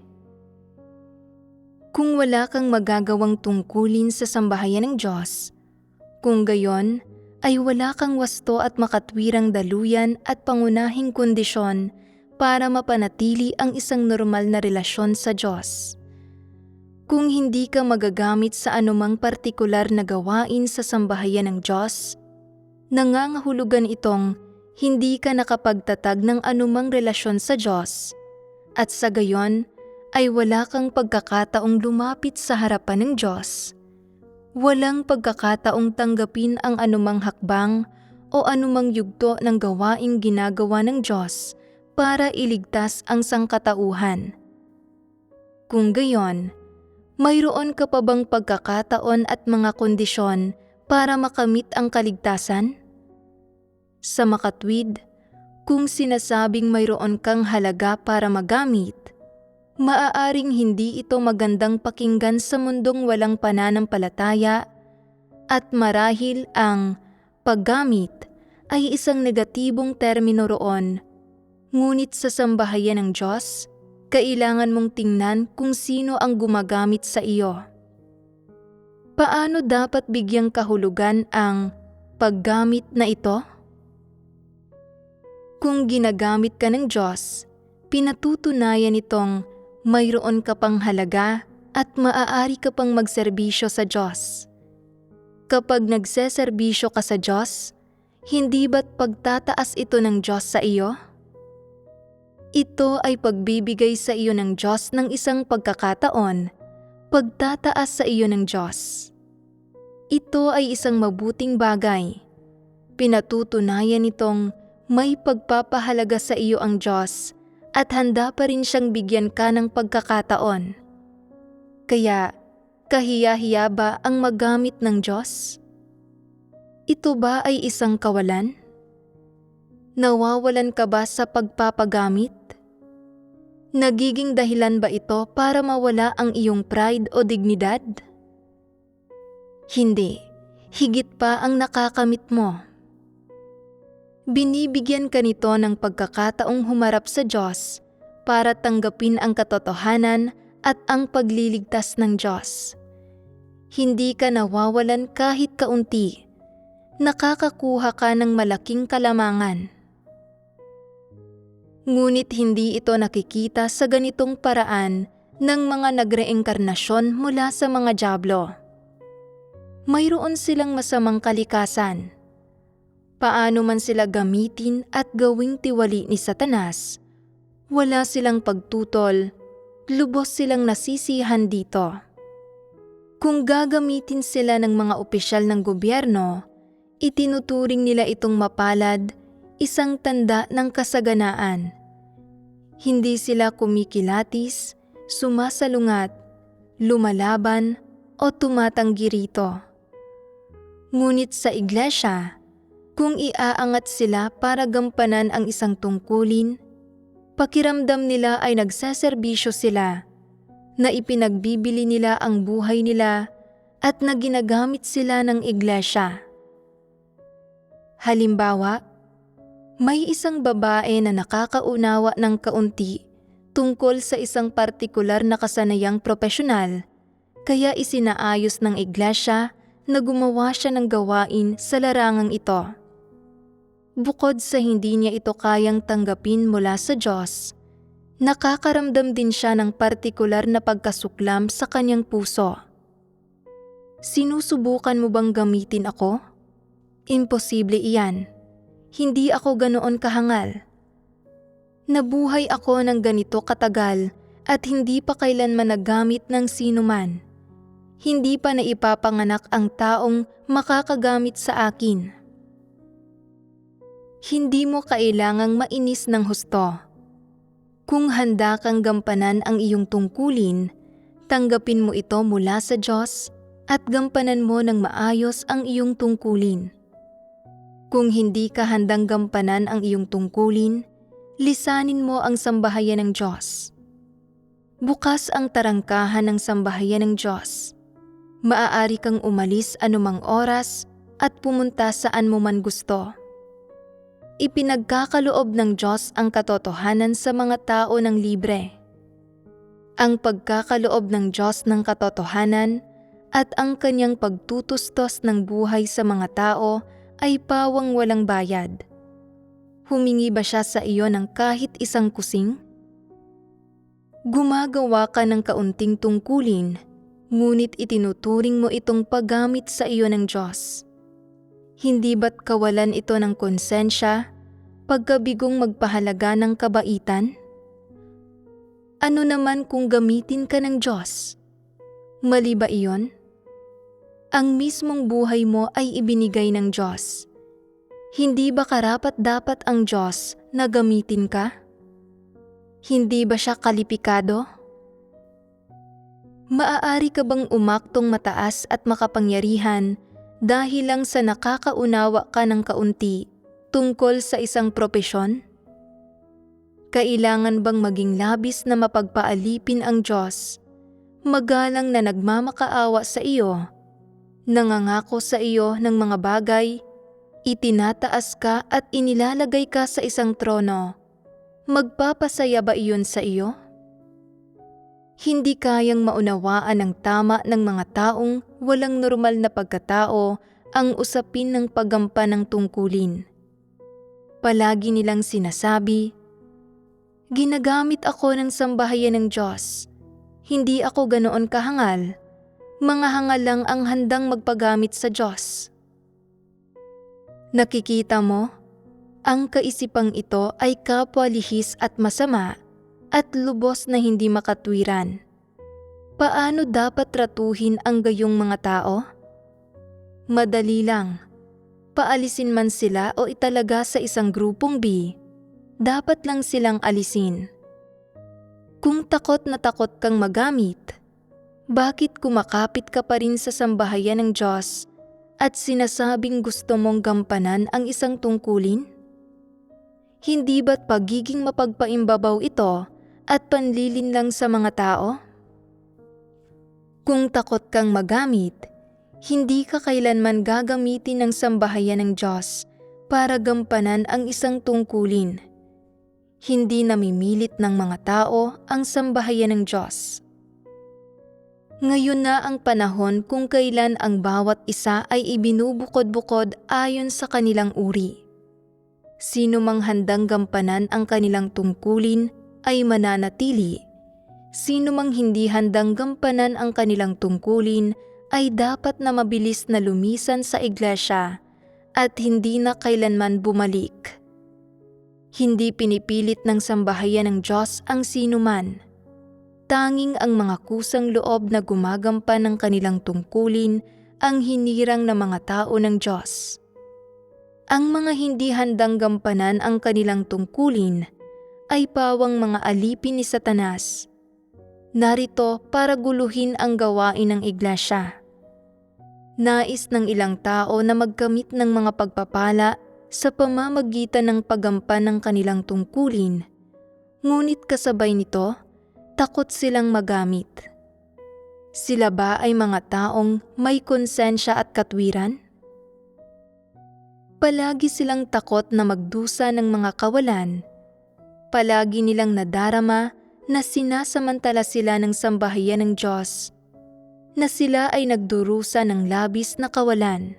B: Kung wala kang magagawang tungkulin sa sambahayan ng Diyos, kung gayon ay wala kang wasto at makatwirang daluyan at pangunahing kondisyon para mapanatili ang isang normal na relasyon sa Diyos. Kung hindi ka magagamit sa anumang partikular na gawain sa sambahayan ng Diyos, nangangahulugan itong hindi ka nakapagtatag ng anumang relasyon sa Diyos, at sa gayon ay wala kang pagkakataong lumapit sa harapan ng Diyos. Walang pagkakataong tanggapin ang anumang hakbang o anumang yugto ng gawaing ginagawa ng Diyos para iligtas ang sangkatauhan. Kung gayon, mayroon ka pa bang pagkakataon at mga kondisyon para makamit ang kaligtasan? Sa makatwid, kung sinasabing mayroon kang halaga para magamit, maaaring hindi ito magandang pakinggan sa mundong walang pananampalataya at marahil ang paggamit ay isang negatibong termino roon. Ngunit sa sambahayan ng Diyos, kailangan mong tingnan kung sino ang gumagamit sa iyo. Paano dapat bigyang kahulugan ang paggamit na ito? Kung ginagamit ka ng Diyos, pinatutunayan itong mayroon ka pang halaga at maaari ka pang magserbisyo sa Diyos. Kapag nagseserbisyo ka sa Diyos, hindi ba't pagtataas ito ng Diyos sa iyo? Ito ay pagbibigay sa iyo ng Diyos ng isang pagkakataon, pagtataas sa iyo ng Diyos. Ito ay isang mabuting bagay. Pinatutunayan itong may pagpapahalaga sa iyo ang Diyos at handa pa rin siyang bigyan ka ng pagkakataon. Kaya, kahiya-hiya ba ang magamit ng Diyos? Ito ba ay isang kawalan? Nawawalan ka ba sa pagpapagamit? Nagiging dahilan ba ito para mawala ang iyong pride o dignidad? Hindi, higit pa ang nakakamit mo. Binibigyan ka nito ng pagkakataong humarap sa Diyos para tanggapin ang katotohanan at ang pagliligtas ng Diyos. Hindi ka nawawalan kahit kaunti. Nakakakuha ka ng malaking kalamangan. Ngunit hindi ito nakikita sa ganitong paraan ng mga nagreenkarnasyon mula sa mga dyablo. Mayroon silang masamang kalikasan. Paano man sila gamitin at gawing tiwali ni Satanas, wala silang pagtutol, lubos silang nasisihan dito. Kung gagamitin sila ng mga opisyal ng gobyerno, itinuturing nila itong mapalad, isang tanda ng kasaganaan. Hindi sila kumikilatis, sumasalungat, lumalaban o tumatanggi rito. Ngunit sa iglesia, kung iaangat sila para gampanan ang isang tungkulin, pakiramdam nila ay nagseserbisyo sila, na ipinagbibili nila ang buhay nila at na ginagamit sila ng iglesia. Halimbawa, may isang babae na nakakaunawa ng kaunti tungkol sa isang partikular na kasanayang propesyonal, kaya isinaayos ng iglesia na gumawa siya ng gawain sa larangang ito. Bukod sa hindi niya ito kayang tanggapin mula sa Diyos, nakakaramdam din siya ng partikular na pagkasuklam sa kanyang puso. Sinusubukan mo bang gamitin ako? Imposible iyan. Hindi ako ganoon kahangal. Nabuhay ako ng ganito katagal at hindi pa kailanman nagamit ng sino man. Hindi pa naipapanganak ang taong makakagamit sa akin. Hindi mo kailangang mainis ng husto. Kung handa kang gampanan ang iyong tungkulin, tanggapin mo ito mula sa Diyos at gampanan mo ng maayos ang iyong tungkulin. Kung hindi ka handang gampanan ang iyong tungkulin, lisanin mo ang sambahayan ng Diyos. Bukas ang tarangkahan ng sambahayan ng Diyos. Maaari kang umalis anumang oras at pumunta saan mo man gusto. Ipinagkakaloob ng Diyos ang katotohanan sa mga tao ng libre. Ang pagkakaloob ng Diyos ng katotohanan at ang kanyang pagtutustos ng buhay sa mga tao ay pawang walang bayad. Humingi ba siya sa iyo ng kahit isang kusing? Gumagawa ka ng kaunting tungkulin, ngunit itinuturing mo itong paggamit sa iyo ng Diyos. Hindi ba't kawalan ito ng konsensya, pagkabigong magpahalaga ng kabaitan? Ano naman kung gamitin ka ng Diyos? Mali ba iyon? Ang mismong buhay mo ay ibinigay ng Diyos. Hindi ba karapat-dapat ang Diyos na gamitin ka? Hindi ba siya kalipikado? Maaari ka bang umaktong mataas at makapangyarihan dahil lang sa nakakaunawa ka ng kaunti tungkol sa isang propesyon? Kailangan bang maging labis na mapagpaalipin ang Diyos, magalang na nagmamakaawa sa iyo, nangangako sa iyo ng mga bagay, itinataas ka at inilalagay ka sa isang trono? Magpapasaya ba iyon sa iyo? Hindi kayang maunawaan ng tama ng mga taong walang normal na pagkatao ang usapin ng paggampan ng tungkulin. Palagi nilang sinasabi, "Ginagamit ako ng sambahayan ng Diyos. Hindi ako ganoon kahangal. Mga hangal lang ang handang magpagamit sa Diyos." Nakikita mo, ang kaisipang ito ay kapwa lihis at masama at lubos na hindi makatwiran. Paano dapat tratuhin ang gayong mga tao? Madali lang. Paalisin man sila o italaga sa isang grupong B, dapat lang silang alisin. Kung takot na takot kang magamit, bakit kumakapit ka pa rin sa sambahayan ng Diyos at sinasabing gusto mong gampanan ang isang tungkulin? Hindi ba't pagiging mapagpaimbabaw ito at panlilin lang sa mga tao? Kung takot kang magamit, hindi ka kailanman gagamitin ng sambahayan ng Diyos para gampanan ang isang tungkulin. Hindi namimilit ng mga tao ang sambahayan ng Diyos. Ngayon na ang panahon kung kailan ang bawat isa ay ibinubukod-bukod ayon sa kanilang uri. Sino mang handang gampanan ang kanilang tungkulin ay mananatili. Sino mang hindi handang gampanan ang kanilang tungkulin ay dapat na mabilis na lumisan sa iglesia at hindi na kailanman bumalik. Hindi pinipilit ng sambahayan ng Diyos ang sinuman. Tanging ang mga kusang loob na gumagampan ng kanilang tungkulin ang hinirang ng mga tao ng Diyos. Ang mga hindi handang gampanan ang kanilang tungkulin ay pawang mga alipin ni Satanas. Narito para guluhin ang gawain ng iglesia. Nais ng ilang tao na magkamit ng mga pagpapala sa pamamagitan ng paggampan ng kanilang tungkulin, ngunit kasabay nito, takot silang magamit. Sila ba ay mga taong may konsensya at katwiran? Palagi silang takot na magdusa ng mga kawalan. Palagi nilang nadarama na sinasamantala sila ng sambahayan ng Diyos, na sila ay nagdurusa ng labis na kawalan.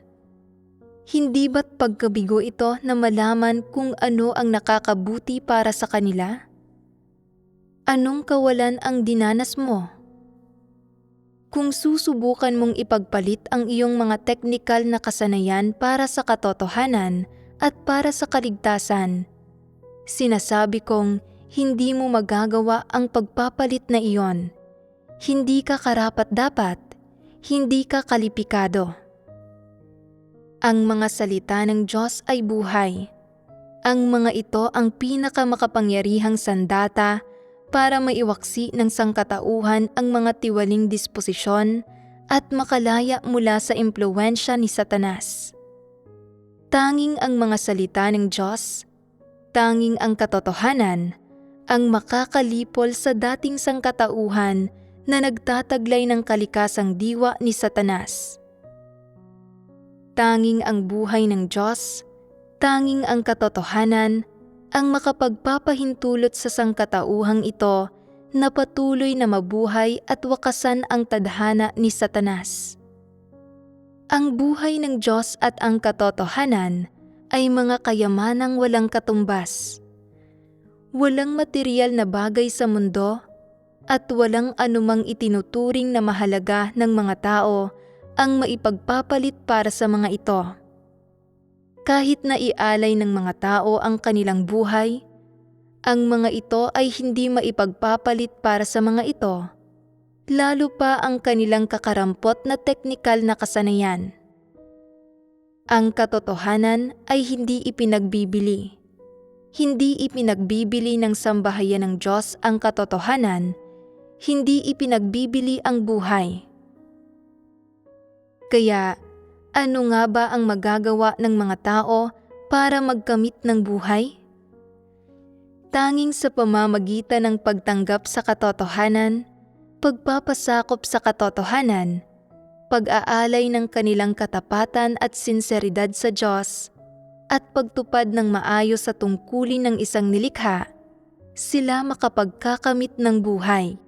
B: Hindi ba't pagkabigo ito na malaman kung ano ang nakakabuti para sa kanila? Anong kawalan ang dinanas mo? Kung susubukan mong ipagpalit ang iyong mga teknikal na kasanayan para sa katotohanan at para sa kaligtasan, sinasabi kong hindi mo magagawa ang pagpapalit na iyon. Hindi ka karapat-dapat, hindi ka kalipikado. Ang mga salita ng Diyos ay buhay. Ang mga ito ang pinakamakapangyarihang sandata para maiwaksi ng sangkatauhan ang mga tiwaling disposisyon at makalaya mula sa impluwensya ni Satanas. Tanging ang mga salita ng Diyos, tanging ang katotohanan, ang makakalipol sa dating sangkatauhan na nagtataglay ng kalikasang diwa ni Satanas. Tanging ang buhay ng Diyos, tanging ang katotohanan, ang makapagpapahintulot sa sangkatauhang ito na patuloy na mabuhay at wakasan ang tadhana ni Satanas. Ang buhay ng Diyos at ang katotohanan ay mga kayamanang walang katumbas. Walang materyal na bagay sa mundo at walang anumang itinuturing na mahalaga ng mga tao ang maipagpapalit para sa mga ito. Kahit na ialay ng mga tao ang kanilang buhay, ang mga ito ay hindi maipagpapalit para sa mga ito, lalo pa ang kanilang kakarampot na teknikal na kasanayan. Ang katotohanan ay hindi ipinagbibili. Hindi ipinagbibili ng sambahayan ng Diyos ang katotohanan, hindi ipinagbibili ang buhay. Kaya, ano nga ba ang magagawa ng mga tao para magkamit ng buhay? Tanging sa pamamagitan ng pagtanggap sa katotohanan, pagpapasakop sa katotohanan, pag-aalay ng kanilang katapatan at sinseridad sa Diyos, at pagtupad ng maayos sa tungkulin ng isang nilikha, sila makapagkakamit ng buhay.